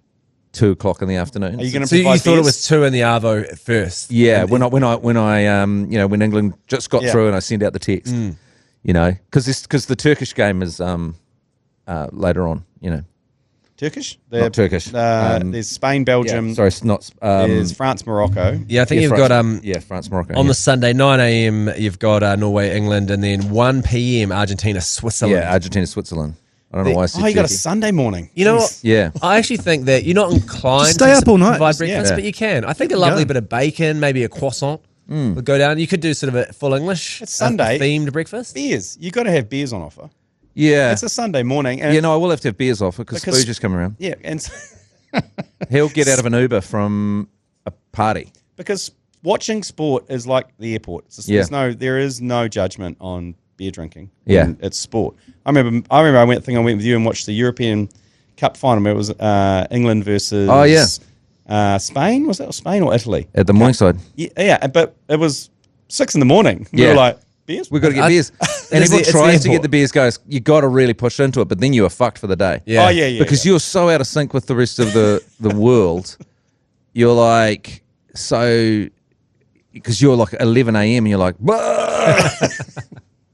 2 o'clock in the afternoon. Are you going to So you provide thought it beers? was 2 in the Arvo at first? Yeah, when when England just got through and I sent out the text, because the Turkish game is later on, Turkish? Not Turkish. There's Spain, Belgium. Yeah, sorry, it's not. There's France, Morocco. Yeah, I think you've France, got France, Morocco. on the Sunday 9 a.m. You've got Norway, England, and then 1 p.m. Argentina, Switzerland. Argentina, Switzerland. I don't know why I said you got a Turkey. Sunday morning. You know what? Yeah. I actually think that you're not inclined Just stay to up all night. provide Just- breakfast, yeah. but you can. I think a lovely bit of bacon, maybe a croissant would go down. You could do sort of a full English It's Sunday. themed breakfast. Beers. You got to have beers on offer. Yeah. It's a Sunday morning. And I will have to have beers off because Because- Spooge is coming around. Yeah, and He'll get out of an Uber from a party. because watching sport is like the airport. There is no judgment on beer drinking. Yeah. when it's sport. I remember I went with you and watched the European Cup final. It was England versus Spain. Was that Spain or Italy? At the Morningside. Yeah, but it was 6 in the morning. We Yeah. were like, beers? We've got to get beers. And It's everyone the tries to airport. get the beers, goes, you got to really push into it, but then you are fucked for the day. Yeah. Oh, yeah. Because you're so out of sync with the rest of the world. You're like, because you're like 11 a.m. and you're like,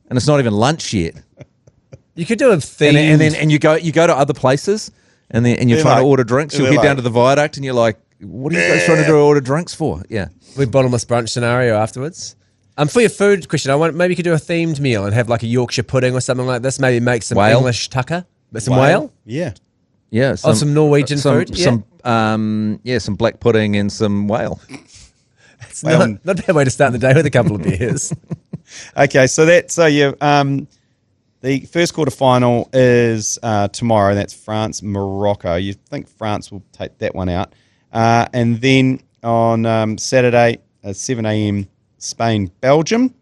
and it's not even lunch yet. You could do a theme. And you go to other places and you're They're trying like- to order drinks. You'll they're get down like- to the viaduct and you're like, what are you guys trying to do order drinks for? Yeah. with bottomless brunch scenario afterwards. For your food question, maybe you could do a themed meal and have like a Yorkshire pudding or something like this. Maybe make some Whale. English tucker, but some whale. Yeah. Yeah, some Norwegian food. Some black pudding and some whale. It's not a bad way to start the day with a couple of beers. Okay, so the first quarter-final is tomorrow. That's France-Morocco. You think France will take that one out. And then on Saturday, 7 a.m., Spain-Belgium.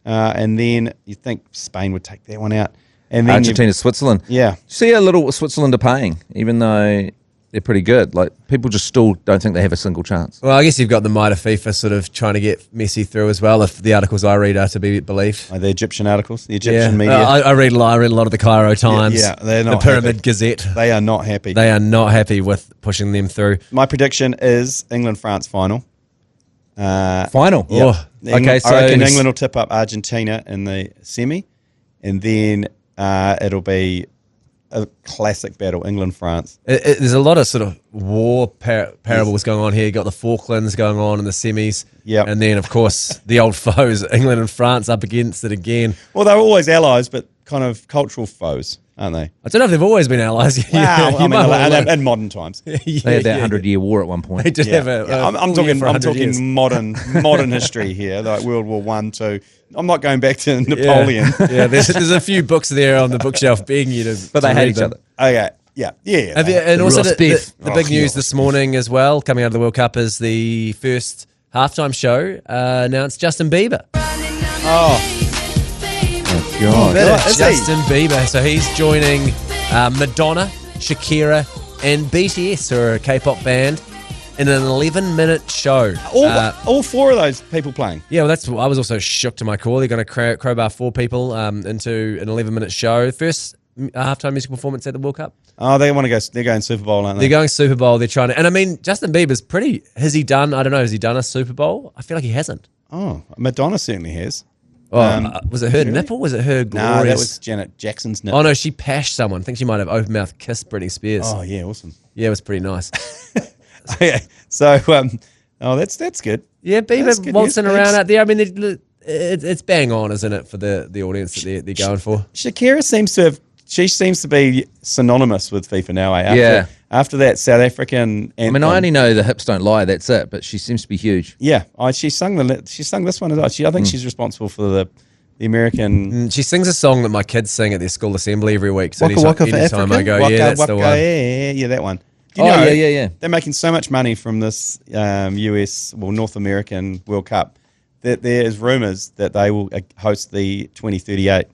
And then you think Spain would take that one out. And then Argentina-Switzerland. Yeah. See how little Switzerland are paying, even though they're pretty good. Like, people just still don't think they have a single chance. Well, I guess you've got the might of FIFA sort of trying to get Messi through as well, if the articles I read are to be believed. The Egyptian articles, the Egyptian media. I read a lot of the Cairo Times, they're not the Pyramid happy. Gazette. They are not happy. They are not happy with pushing them through. My prediction is England-France final. Final? Yeah. Oh. Okay, so I reckon England will tip up Argentina in the semi, and then it'll be a classic battle, England-France. There's a lot of sort of war parables going on here. You got the Falklands going on in the semis. Yep. And then, of course, the old foes, England and France up against it again. Well, they're always allies, but kind of cultural foes, aren't they? I don't know if they've always been allies. Wow, in modern times. they had that 100-year war at one point. They did have I'm talking modern history here, like World War I, II. I'm not going back to Napoleon. Yeah, there's a few books there on the bookshelf begging you to. But they to hate read each them. other. Okay, yeah. And also roast the beef. big news this morning as well, coming out of the World Cup, is the first halftime show announced Justin Bieber. God. Justin Bieber. So he's joining Madonna, Shakira, and BTS, who are a K-pop band, in an 11-minute show. All four of those people playing. Yeah, well, I was also shook to my core. They're going to crowbar 4 people into an 11-minute show. First halftime musical performance at the World Cup. Oh, they want to go. They're going Super Bowl, aren't they? They're going Super Bowl. They're trying to, and I mean, Justin Bieber's pretty. Has he done? I don't know. Has he done a Super Bowl? I feel like he hasn't. Oh, Madonna certainly has. Was it her nipple? Was it her glorious? No, that was Janet Jackson's nipple. Oh no, she pashed someone. I think she might have open mouth kissed Britney Spears. Oh yeah, awesome. Yeah, it was pretty nice. Okay, so that's good. Yeah, That's Bieber good waltzing news, around thanks. out there. I mean, it's bang on, isn't it, for the audience that they're going for? Shakira seems to be synonymous with FIFA now. After that South African anthem. I mean, I only know the hips don't lie. That's it. But she seems to be huge. Yeah, she sung this one as well. I think she's responsible for the American. She sings a song that my kids sing at their school assembly every week. So Waka Waka for anytime I Africa? go, that's the one. Yeah, that one. Do Oh, yeah. They're making so much money from this North American World Cup that there is rumours that they will host the 2038.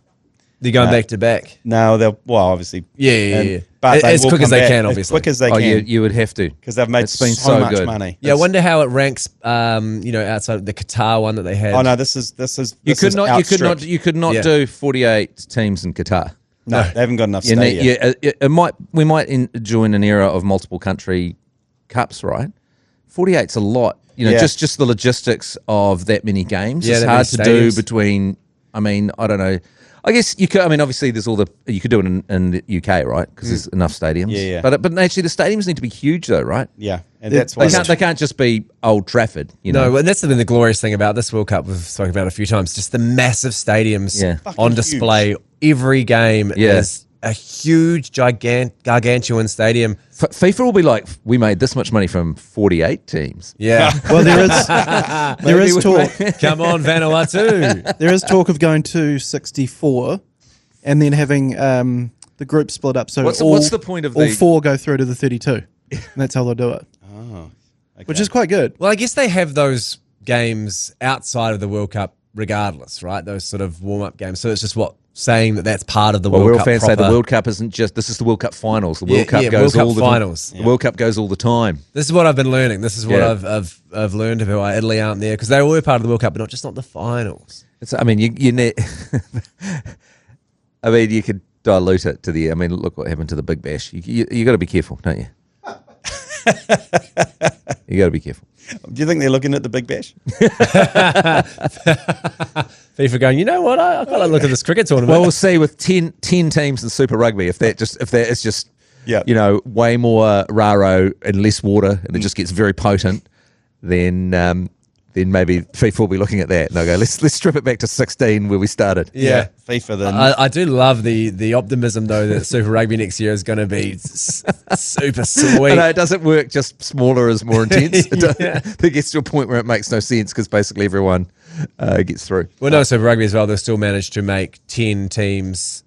They're going back to back. No, they'll obviously. Yeah. But as quick as they can, obviously. As quick as they Oh, can. you would have to, Because they've made It's been so so much good. money. Yeah, I wonder how it ranks. Outside the Qatar one that they had. Oh no, this is You could not Yeah. do 48 teams in Qatar. No, they haven't got enough You need, stadia. we might join an era of multiple country cups, right? 48's a lot. Yeah. Just the logistics of that many games. Yeah, It's that hard many to do stadiums. between. I mean, I don't know. I guess you could. I mean, obviously, there's you could do it in the UK, right? Because there's enough stadiums. Yeah. But actually, the stadiums need to be huge, though, right? Yeah, and that's why They can't just be Old Trafford. No, and that's been the glorious thing about this World Cup. We've spoken about it a few times. Just the massive stadiums Yeah. Fucking on display. Every game is a huge, gargantuan stadium. FIFA will be like, we made this much money from 48 teams. Yeah. Well, there is talk. Come on, Vanuatu. There is talk of going to 64, and then having the group split up. So What's the point of all the 4 go through to the 32? And that's how they'll do it. Okay. Which is quite good. Well, I guess they have those games outside of the World Cup regardless, right? Those sort of warm-up games. So it's just saying that that's part of the Well, World real Cup fans say the proper. World Cup isn't just. This is the World Cup finals. The World Cup yeah, goes World Cup all the finals. time. The World Cup goes all the time. This is what I've been learning. This is what Yeah. I've learned about why Italy aren't there, because they were part of the World Cup, but not the finals. I mean, I mean, you could dilute it to the. I mean, look what happened to the Big Bash. You got to be careful, don't you? You got to be careful. Do you think they're looking at the Big Bash? FIFA going, you know what? I quite like look at this cricket tournament. Well, we'll see with 10 teams in Super Rugby if that is just Yeah. way more raro and less water and it just gets very potent, then then maybe FIFA will be looking at that and they'll go, let's strip it back to 16 where we started. Yeah. FIFA then. I do love the optimism, though, that Super Rugby next year is going to be super sweet. I know it doesn't work, just smaller is more intense. It gets to a point where it makes no sense because basically everyone gets through. Well, no, Super Rugby as well, they'll still manage to make 10 teams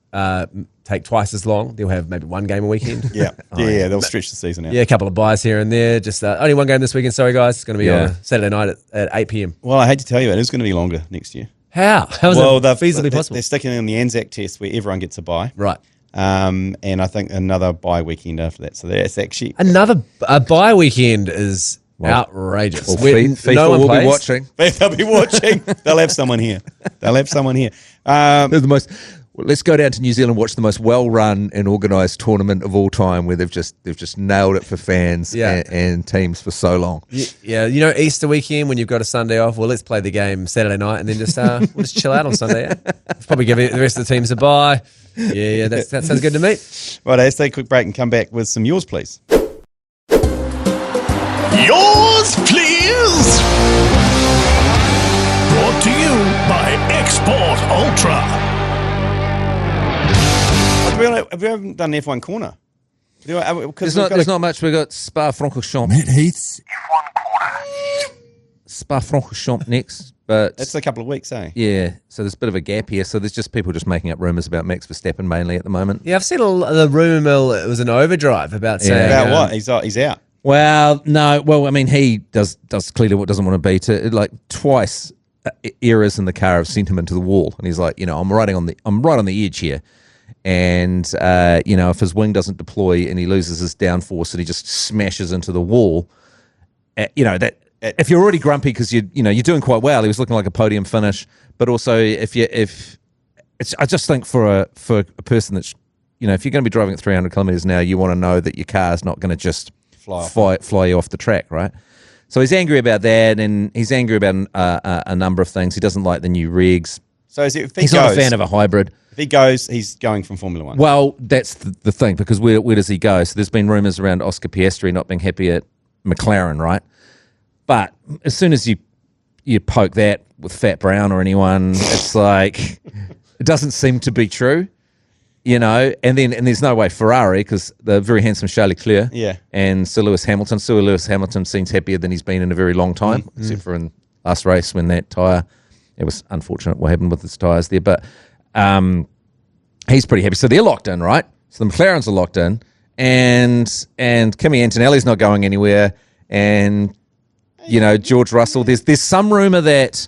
take twice as long. They'll have maybe one game a weekend. Yeah, they'll stretch the season out. Yeah, a couple of buys here and there. Just only one game this weekend. Sorry, guys. It's going to be on a Saturday night at 8 p.m. Well, I hate to tell you, it is going to be longer next year. How is that feasibly possible? They're sticking in the Anzac test where everyone gets a bye. Right. And I think another bye weekend after that. So that's actually... Another bye weekend is outrageous. Well, FIFA no one will plays. be watching. They'll be watching. They'll have someone here. They're the most... Well, let's go down to New Zealand and watch the most well-run and organised tournament of all time where they've just nailed it for fans and teams for so long. Yeah, you know, Easter weekend when you've got a Sunday off, well, let's play the game Saturday night and then just we'll just chill out on Sunday. Yeah? Probably give the rest of the teams a bye. Yeah, that sounds good to me. Right, let's take a quick break and come back with some yours, please. Yours, please. Brought to you by Export Ultra. We haven't done F1 corner. There's not much. We've got Spa-Francorchamps. Matt Heath's Spa-Francorchamps next. But that's a couple of weeks, eh? Yeah, so there's a bit of a gap here. So there's just people just making up rumours about Max Verstappen mainly at the moment. Yeah, I've seen the rumour mill. It was an overdrive about saying... About what? He's out. Well, no. Well, I mean, he does clearly what doesn't want to be. Like twice errors in the car have sent him into the wall. And he's like, I'm right on the edge here. And, if his wing doesn't deploy and he loses his downforce and he just smashes into the wall, if you're already grumpy because you're doing quite well, he was looking like a podium finish. But also, I just think for a person that's, if you're going to be driving at 300 kilometers an hour, you want to know that your car is not going to just fly you off the track, right? So he's angry about that, and he's angry about a number of things. He doesn't like the new regs. So he's not a fan of a hybrid. If he goes, he's going from Formula One. Well, that's the thing, because where does he go? So there's been rumours around Oscar Piastri not being happy at McLaren, right? But as soon as you poke that with Fat Brown or anyone, it's like it doesn't seem to be true, And there's no way Ferrari, because the very handsome Charles Leclerc, and Sir Lewis Hamilton. Sir Lewis Hamilton seems happier than he's been in a very long time, except for in last race when that tyre. It was unfortunate what happened with his tyres there, but he's pretty happy. So they're locked in, right? So the McLarens are locked in, and Kimi Antonelli's not going anywhere, and George Russell. There's some rumor that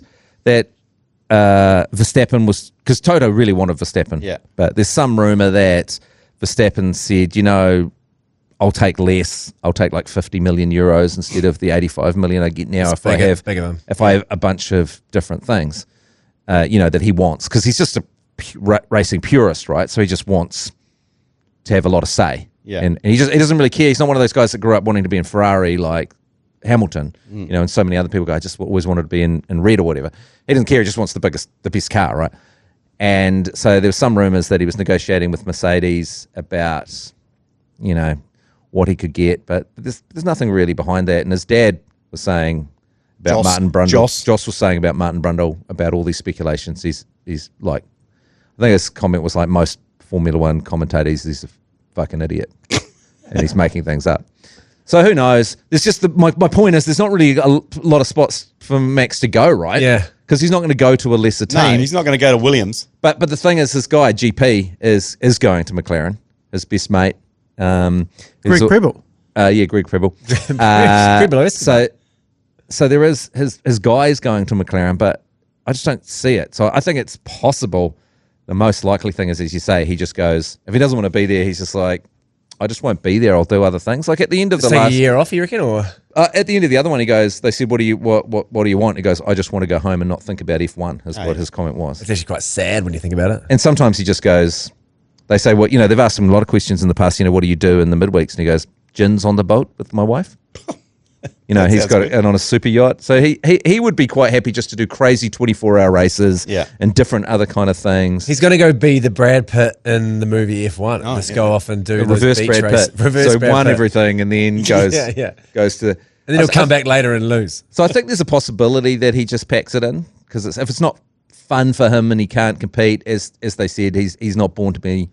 Verstappen was, because Toto really wanted Verstappen, but there's some rumor that Verstappen said, I'll take less. I'll take like 50 million euros instead of the 85 million I get now if I have a bunch of different things, that he wants, because he's just a racing purist, right? So he just wants to have a lot of say, and he doesn't really care. He's not one of those guys that grew up wanting to be in Ferrari like Hamilton, and so many other people go, I just always wanted to be in red or whatever. He doesn't care. He just wants the best car, right? And so there were some rumors that he was negotiating with Mercedes about, what he could get, but there's nothing really behind that. And his dad was saying about Martin Brundle. Joss was saying about Martin Brundle about all these speculations. He's like, I think his comment was like, most Formula One commentators, he's a fucking idiot, and he's making things up. So who knows? There's just my point is there's not really a lot of spots for Max to go, right? Yeah, because he's not going to go to a lesser team. No, he's not going to go to Williams. But the thing is, this guy GP is going to McLaren. His best mate. Greg Prebble. Greg Prebble. So there is his guy is going to McLaren, but I just don't see it. So I think it's possible. The most likely thing is, as you say, he just goes, if he doesn't want to be there, he's just like, I just won't be there. I'll do other things. Like at the end of the take last a year off, you reckon, or at the end of the other one, he goes. They said, "What do you want?" He goes, "I just want to go home and not think about F1." Is what his comment was. it's actually quite sad when you think about it. And sometimes he just goes. They say, "Well, they've asked him a lot of questions in the past. What do you do in the midweeks?" And he goes, "Gin's on the boat with my wife." He's got it on a super yacht. So he would be quite happy just to do crazy 24-hour races and different other kind of things. He's going to go be the Brad Pitt in the movie F1. Go off and do reverse beach Brad race. Pitt. Won everything and then goes to then he'll come back later and lose. So I think there's a possibility that he just packs it in because if it's not fun for him and he can't compete, as they said, he's not born to be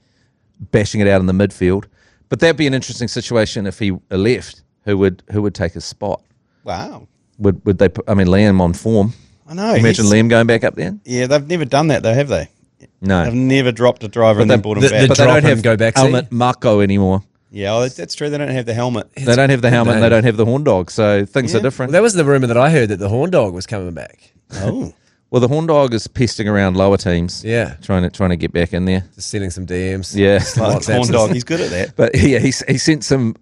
bashing it out in the midfield. But that'd be an interesting situation if he left. Who would take his spot? Wow. Would they? Liam on form. I know. Imagine Liam going back up there. Yeah, they've never done that though, have they? No, They've never dropped a driver and then brought him back. But they drop don't have and go back helmet Marco anymore. Yeah, well, that's true. They don't have the helmet. They don't have the helmet. And they don't have the horn dog. So things are different. Well, that was the rumor that I heard that the horn dog was coming back. Oh. Well, the horn dog is pesting around lower teams. Yeah. Trying to get back in there. Just sending some DMs. Yeah. Like Horn Dog, he's good at that. But yeah, he sent some,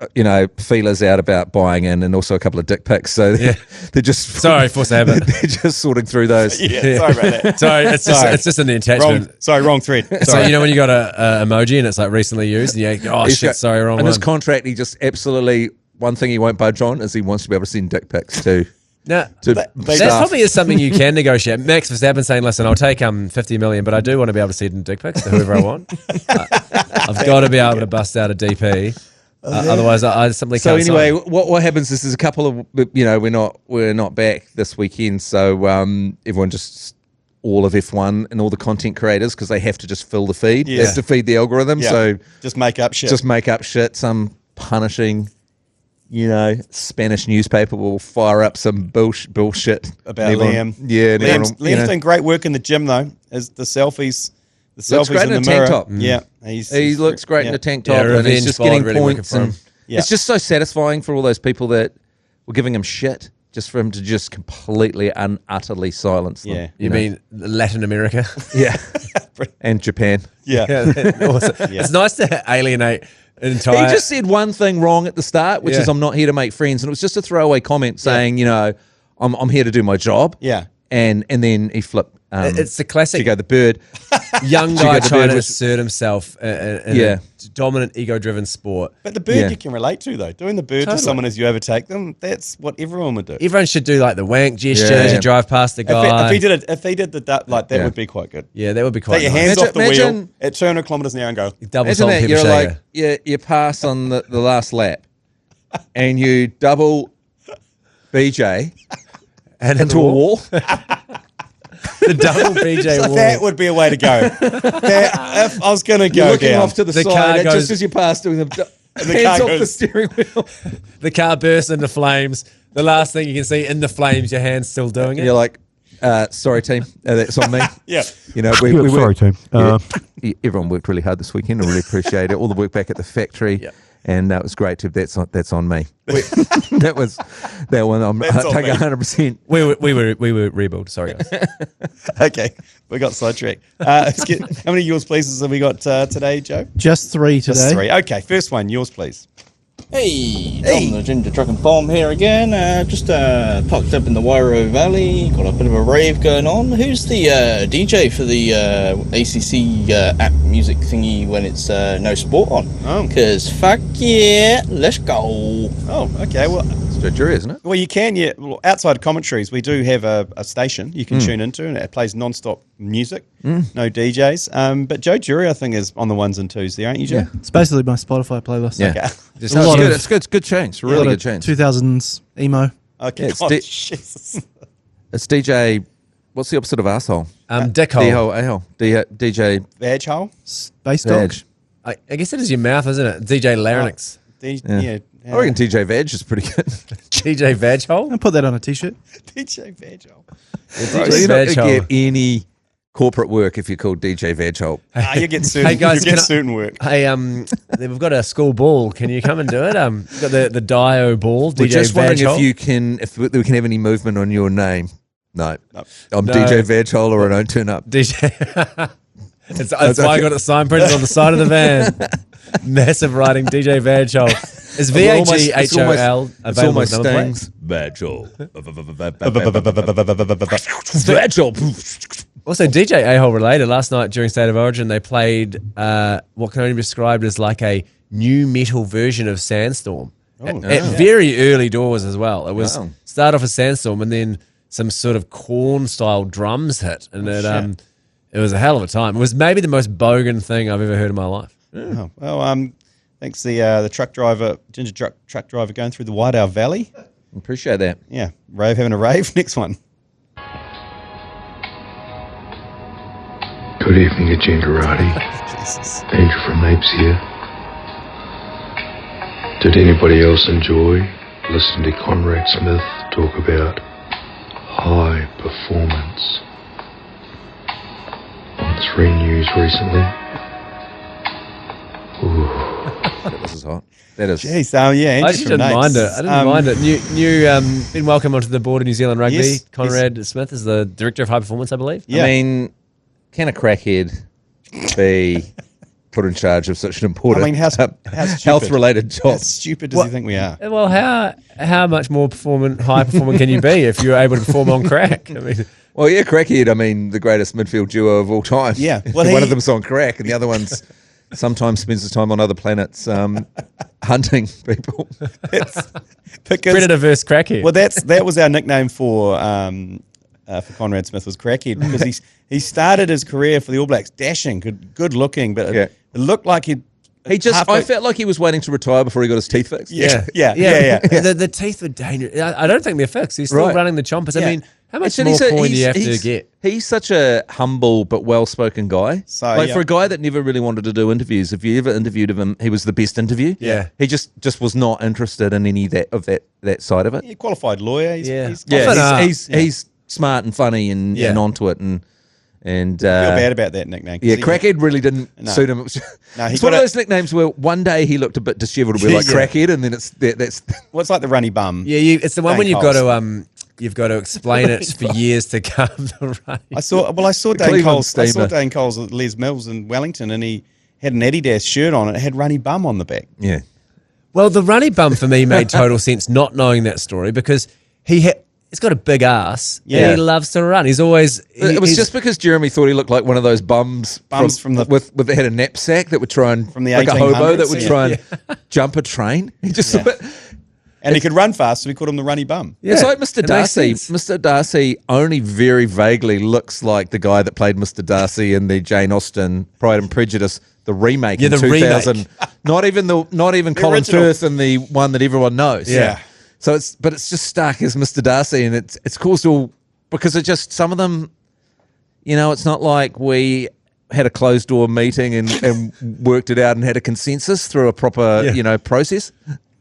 feelers out about buying in and also a couple of dick pics. So they're just Sorry, force of habit. They're just sorting through those. Yeah, sorry about that. Sorry, it's just in the attachment. Wrong thread. So when you got a emoji and it's like recently used and you go, sorry, wrong In one. his contract, he just absolutely, one thing he won't budge on is he wants to be able to send dick pics to That staff. probably is something you can negotiate. Max Verstappen saying, "Listen, I'll take 50 million, but I do want to be able to send dick pics to whoever I want. I've got to be able to bust out a DP. Otherwise, I simply So can't." anyway, what happens is there's a couple of we're not back this weekend, so everyone just all of F1 and all the content creators because they have to just fill the feed. Yeah. They have to feed the algorithm. Yeah. So just make up shit. Just make up shit. Some punishing. Spanish newspaper will fire up some bullshit about Liam. Yeah, Liam's doing great work in the gym though. Is the selfies? The looks selfies great in in the a tank mirror. top. Yeah, he looks great in a tank top, and he's just bod getting really points. working for And him. it's just so satisfying for all those people that were giving him shit, just for him to just completely and utterly silence them. Yeah. You mean Latin America? Yeah, and Japan. Yeah. It's nice to alienate an He entire. just said one thing wrong at the start, which is I'm not here to make friends, and it was just a throwaway comment saying, I'm here to do my job. Yeah. And then he flipped. It's the classic the bird. young Chico guy the trying bird to was- assert himself in Yeah. a dominant, ego-driven sport. But the bird Yeah. you can relate to though. Doing the bird to Totally. someone as you overtake them, that's what everyone would do. Everyone should do like the wank gesture Yeah. as you drive past the guy. If he did the that Yeah. would be quite good. Yeah, that would be quite Take your nice. hands off the wheel Imagine- at 200 kilometers an hour and go. Double Imagine salt that pepper you're shaker. like you pass on the last lap, and you double BJ and into a wall. The double BJ wall. That would be a way to go. If I was going to You're go looking down, off to the, The car side, and goes- just as you pass, doing the hands car off the goes- steering wheel. The car bursts into flames. The last thing you can see in the flames, your hand's still doing it. You're like, sorry, team, that's on me. yeah. We Sorry, worked, team. everyone worked really hard this weekend. I really appreciate it. All the work back at the factory. Yeah. And it was great to. That's on me. That was that one. I'm That's on taking me. 100%. We were rebuild. Sorry, guys. Okay, we got sidetracked. How many yours pleases have we got today, Joe? Just 3 today. Just 3. Okay, first one, yours please. Hey, Tom the Ginger Truck and Farm here again. Just parked up in the Wairo Valley. Got a bit of a rave going on. Who's the DJ for the ACC app music thingy when it's no sport on? Oh. Because fuck yeah, let's go. Oh, okay. Well, It's a jury, isn't it? well, you can. Yeah. Well, outside commentaries, we do have a station you can tune into, and it plays non-stop music. No DJs. But Joe Jury, I think, is on the 1s and 2s there, aren't you, Joe? Yeah. It's basically my Spotify playlist. Yeah. Okay. It's A lot good. of- It's good. It's good change. A Really lot good of change. 2000s emo. Okay. Yeah, it's Oh, di- Jesus. It's DJ. What's the opposite of asshole? Dickhole. D-hole, a-hole. DJ Vag hole. Space Dog. Vag. I guess it is your mouth, isn't it? DJ Larynx. Yeah. I reckon DJ Vag is pretty good. DJ Vag hole. I'll put that on a t-shirt. DJ Vag hole. So DJ you're not Vag going to hole. get any corporate work if you're called DJ Vag hole. You get certain. Hey, guys, you get can I- certain work. Hey, we've got a school ball. Can you come and do it? We've got the Dio ball. We're DJ just wondering Vag hole. if we can have any movement on your name. No. I'm No. DJ Vag hole or I don't turn up. DJ. That's why I got the sign printed on the side of the van. Massive writing, DJ Vag hole. Is VAGHOL It's available? almost with number plate? stings. Vag hole. Vag hole. Also, DJ A-hole related, last night during State of Origin, they played what can only be described as like a new metal version of Sandstorm. At very early doors as well. It was Wow. start off a Sandstorm and then some sort of corn-style drums hit. And it was a hell of a time. It was maybe the most bogan thing I've ever heard in my life. Oh, well, thanks the truck driver, ginger truck driver, going through the Whiteout Valley. Appreciate that. Yeah, Rave having a rave. Next one. Good evening, Agendarati. Jesus. Andrew from Apes here. Did anybody else enjoy listening to Conrad Smith talk about high performance on 3 News recently? Ooh. This is hot. That is. Jeez, yeah, I actually didn't mind it. I didn't mind it. New been welcome onto the board of New Zealand Rugby. Yes, Conrad Smith is the director of high performance, I believe. Yeah. I mean, can a crackhead be put in charge of such an important I mean, how stupid. health-related job? How stupid does he think we are? Well, how much more high performing can you be if you're able to perform on crack? I mean, Well, yeah, crackhead. I mean, the greatest midfield duo of all time. Yeah. Well, one of them's on crack, and the other one's sometimes spends his time on other planets hunting people. Because, predator versus crackhead. well, that was our nickname for Conrad Smith was Crackhead because he started his career for the All Blacks dashing, good looking, but it looked like He just, I felt like he was waiting to retire before he got his teeth fixed. Yeah. The teeth were dangerous. I don't think they're fixed. He's still Right. running the chompers. Yeah. I mean, how much Actually, more coin do you have to get? He's such a humble but well-spoken guy. So, for a guy that never really wanted to do interviews, if you ever interviewed him, he was the best interview. Yeah. He just was not interested in any of that side of it. He qualified lawyer. Yeah. He's smart and funny and onto it and I feel bad about that nickname. 'cause yeah, he- Crackhead really didn't No. suit him. No, he It's one got of a- those nicknames where one day he looked a bit dishevelled to be like Yeah. Crackhead, and then that's Well, it's like the runny bum. Yeah, it's the one Dane when you've Coles. got to you've got to explain it for years to come. The running. I saw Dane Cleveland Coles. I saw steamer. Dane Coles at Les Mills in Wellington, and he had an Adidas shirt on. It had runny bum on the back. yeah. Well, the runny bum for me made total sense not knowing that story because he's got a big ass Yeah. and he loves to run. He's always It was he's- just because Jeremy thought he looked like one of those bums from the- with that had a knapsack that would try and From the like a hobo 1800s, that would yeah. try and jump a train. He just And he could run fast, so we called him the runny bum. It's like Mr. it makes Darcy. sense. Mr. Darcy only very vaguely looks like the guy that played Mr. Darcy in the Jane Austen Pride and Prejudice, the remake in the 2000. remake. Not even Colin original. Firth and the one that everyone knows. Yeah. So it's just stuck as Mr. Darcy, and it's caused all because it just some of them, it's not like we had a closed door meeting and worked it out and had a consensus through a proper process.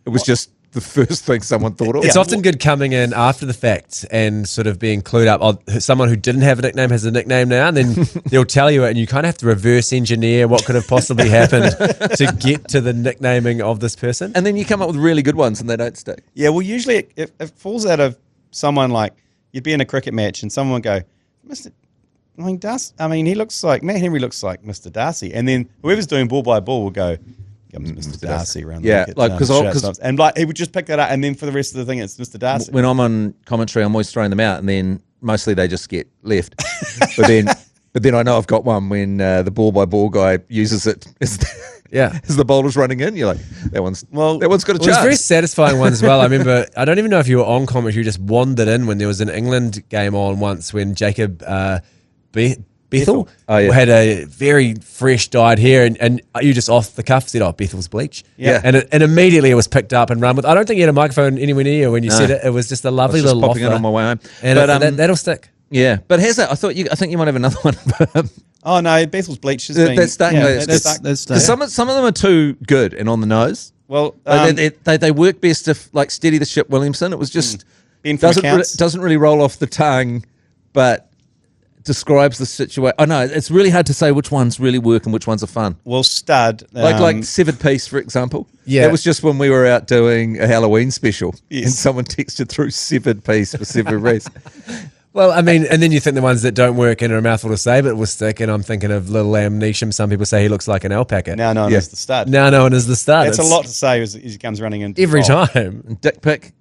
It was just the first thing someone thought of. It's often good coming in after the fact and sort of being clued up. Someone who didn't have a nickname has a nickname now, and then they'll tell you it, and you kind of have to reverse engineer what could have possibly happened to get to the nicknaming of this person. And then you come up with really good ones and they don't stick. Yeah, well, usually it falls out of someone like you'd be in a cricket match and someone would go, he looks like Matt Henry looks like Mr. Darcy, and then whoever's doing ball by ball will go, comes Mr. Darcy around. Yeah, the like, wicket, 'cause and like he would just pick that up, and then for the rest of the thing, it's Mr. Darcy. When I'm on commentary, I'm always throwing them out, and then mostly they just get left. but then I know I've got one when the ball by ball guy uses it as the bowler's running in. You're like, that one's got a It was chance. very satisfying one as well. I remember, I don't even know if you were on commentary, you just wandered in when there was an England game on once when Jacob Bethel had a very fresh dyed hair and you just off the cuff said, Bethel's bleach. Yeah. And immediately it was picked up and run with. I don't think you had a microphone anywhere near you when you said it. It was just a lovely just little popping offer. it on my way home. And But, that'll stick. Yeah, but has that? I think you might have another one. Oh no, Bethel's bleach has been That's stuck. that's stuck. Because some of them are too good and on the nose. Well, They work best to like steady the ship. Williamson. It was just Ben from accounts. doesn't really roll off the tongue, but describes the situation. I know it's really hard to say which ones really work and which ones are fun. Well, stud Like Severed Piece, for example. Yeah. That was just when we were out doing a Halloween special, Yes. and someone texted through Severed Piece for Severed Piece. Well, I mean, and then you think the ones that don't work and are a mouthful to say, but will stick. And I'm thinking of Little Lamb Neesham. Some people say he looks like an alpaca. now known as the stud. Now known as the stud. That's a It's lot to say as he comes running in every time. Dick pick.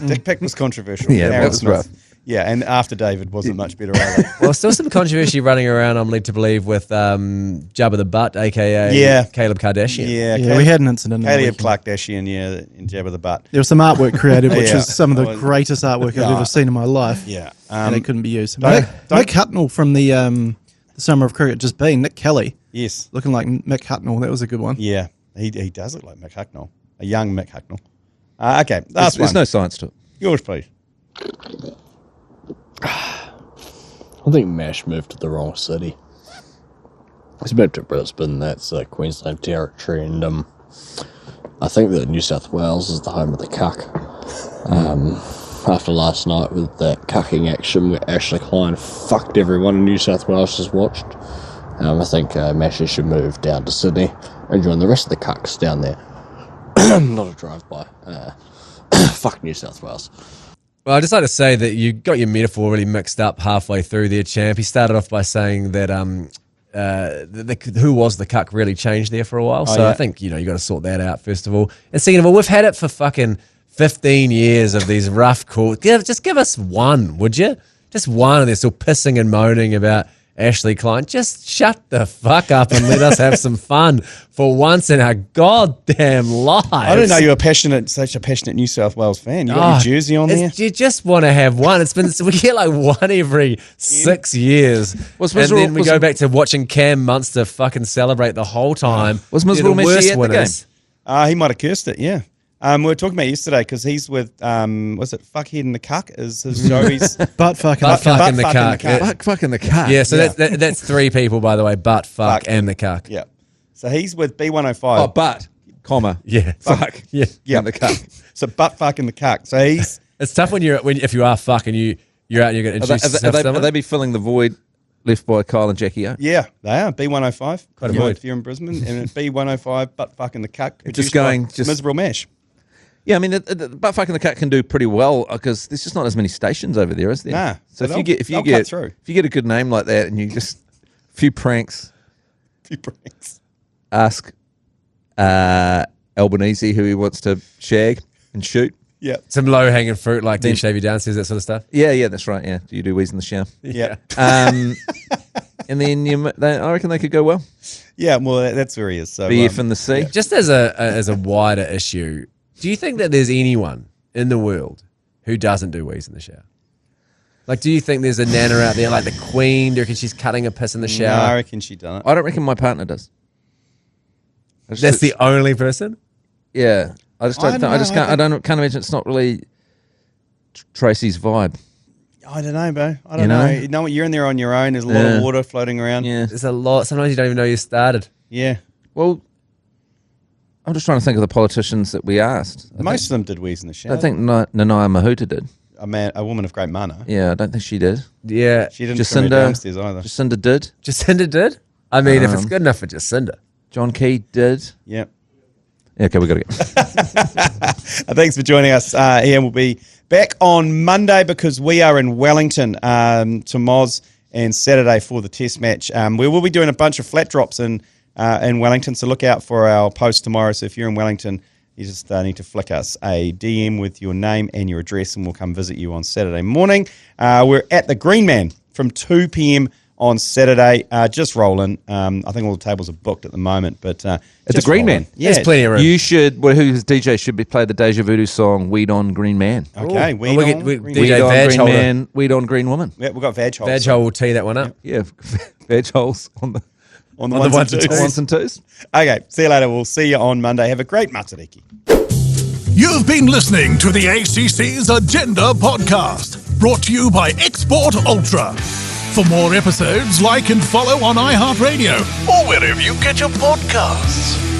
Dick pick was controversial. Yeah, that Aaron was Smith. rough. Yeah, and after David wasn't much better either. Well, still some controversy running around, I'm led to believe, with Jabba the Butt, a.k.a. Caleb Kardashian. Yeah, we had an incident. in the Caleb weekend. Kardashian, in Jabba the Butt. There was some artwork created, which Yeah. is some of the Well, greatest artwork I've yeah. ever seen in my life. Yeah. And it couldn't be used. don't- Mick Hucknall from the Summer of Cricket just been, Nick Kelly, Yes. looking like Mick Hucknall. That was a good one. Yeah. He does look like Mick Hucknall. A young Mick Hucknall. Okay. Last There's one. no science to it. Yours, please. I think Mash moved to the wrong city. He's moved to Brisbane, that's Queensland territory, and I think that New South Wales is the home of the cuck. After last night with that cucking action where Ashley Klein fucked everyone in New South Wales just watched, I think Mashy should move down to Sydney and join the rest of the cucks down there. Not a drive-by. Fuck New South Wales. Well, I'd just like to say that you got your metaphor really mixed up halfway through there, champ. He started off by saying that who was the cuck really changed there for a while. So I think, you got to sort that out, first of all. And second of all, we've had it for fucking 15 years of these rough calls. Just give us one, would you? Just one, and they're still pissing and moaning about Ashley Klein. Just shut the fuck up and let us have some fun for once in our goddamn lives. I didn't know you were such a passionate New South Wales fan. You got your jersey on there? You just want to have one. We get like one every 6 years. And then we go back to watching Cam Munster fucking celebrate the whole time. Was Miserable Messi at the game? He might have cursed it, yeah. We were talking about yesterday because he's with, was it Fuckhead and the Cuck? Is his show? He's Butt fucking Butt fuck and the cuck. Fuck fucking the cuck. Yeah, so that's three people, by the way. Butt, fuck, and the cuck. Yeah. So he's with B105. Oh, but, comma. Yeah. Fuck. Yeah. And the cuck. So butt fuck and the cuck. So he's... It's tough when if you are fucking, you're out and you're going to introduce yourself to Are someone. they be filling the void left by Kyle and Jackie O? Yeah, they are. B105. Quite a void. If you're in Brisbane. And it's B105, butt fuck and the cuck. Just going... Miserable Mash. Yeah, I mean, the butt fucking the cat can do pretty well because there's just not as many stations over there, is there? Nah. So if you they'll cut through. if you get a good name like that and you just a few pranks, ask Albanese who he wants to shag and shoot. Yeah. Some low hanging fruit like do you shave your downstairs, that sort of stuff. Yeah, that's right. Yeah, do you do wheeze in the shower? Yeah. And then I reckon they could go well. Yeah, well, that's where he is. So BF in the sea. Just as a wider issue, do you think that there's anyone in the world who doesn't do wheeze in the shower? Like, do you think there's a nana out there like the Queen? Do you reckon she's cutting a piss in the shower? No, I reckon she done it. I don't reckon my partner does. That's the only person? Yeah. I just don't. Can't imagine. It's not really Tracy's vibe. I don't know, bro. I don't know. You know what? You're in there on your own. There's a lot of water floating around. Yeah. There's a lot. Sometimes you don't even know you started. Yeah. Well, I'm just trying to think of the politicians that we asked. Most of them did wheeze in the shower. I think Nanaya Mahuta did. A woman of great mana. Yeah, I don't think she did. Yeah. She didn't trim her downstairs either. Jacinda did. Jacinda did? I mean, if it's good enough for Jacinda. John Key did. Yep. Yeah, okay, we got to go. Thanks for joining us. Ian will be back on Monday because we are in Wellington to Moz and Saturday for the test match. We will be doing a bunch of flat drops in Wellington, so look out for our post tomorrow. So if you're in Wellington, you just need to flick us a DM with your name and your address and we'll come visit you on Saturday morning. We're at the Green Man from 2 p.m. on Saturday. Just rolling. I think all the tables are booked at the moment, but it's a Green Man. Yeah, there's plenty of room. You should. Who's DJ should be play the Deja Voodoo song "Weed on Green Man." Okay, Weed on Green Green Man, Weed on Green Woman. Yeah, we've got Vag Holes. Vag Hole will tee that one up. Yeah, Vag Holes on the ones and twos. Okay, see you later. We'll see you on Monday. Have a great Matariki. You've been listening to the ACC's Agenda podcast, brought to you by Export Ultra. For more episodes, like and follow on iHeartRadio or wherever you get your podcasts.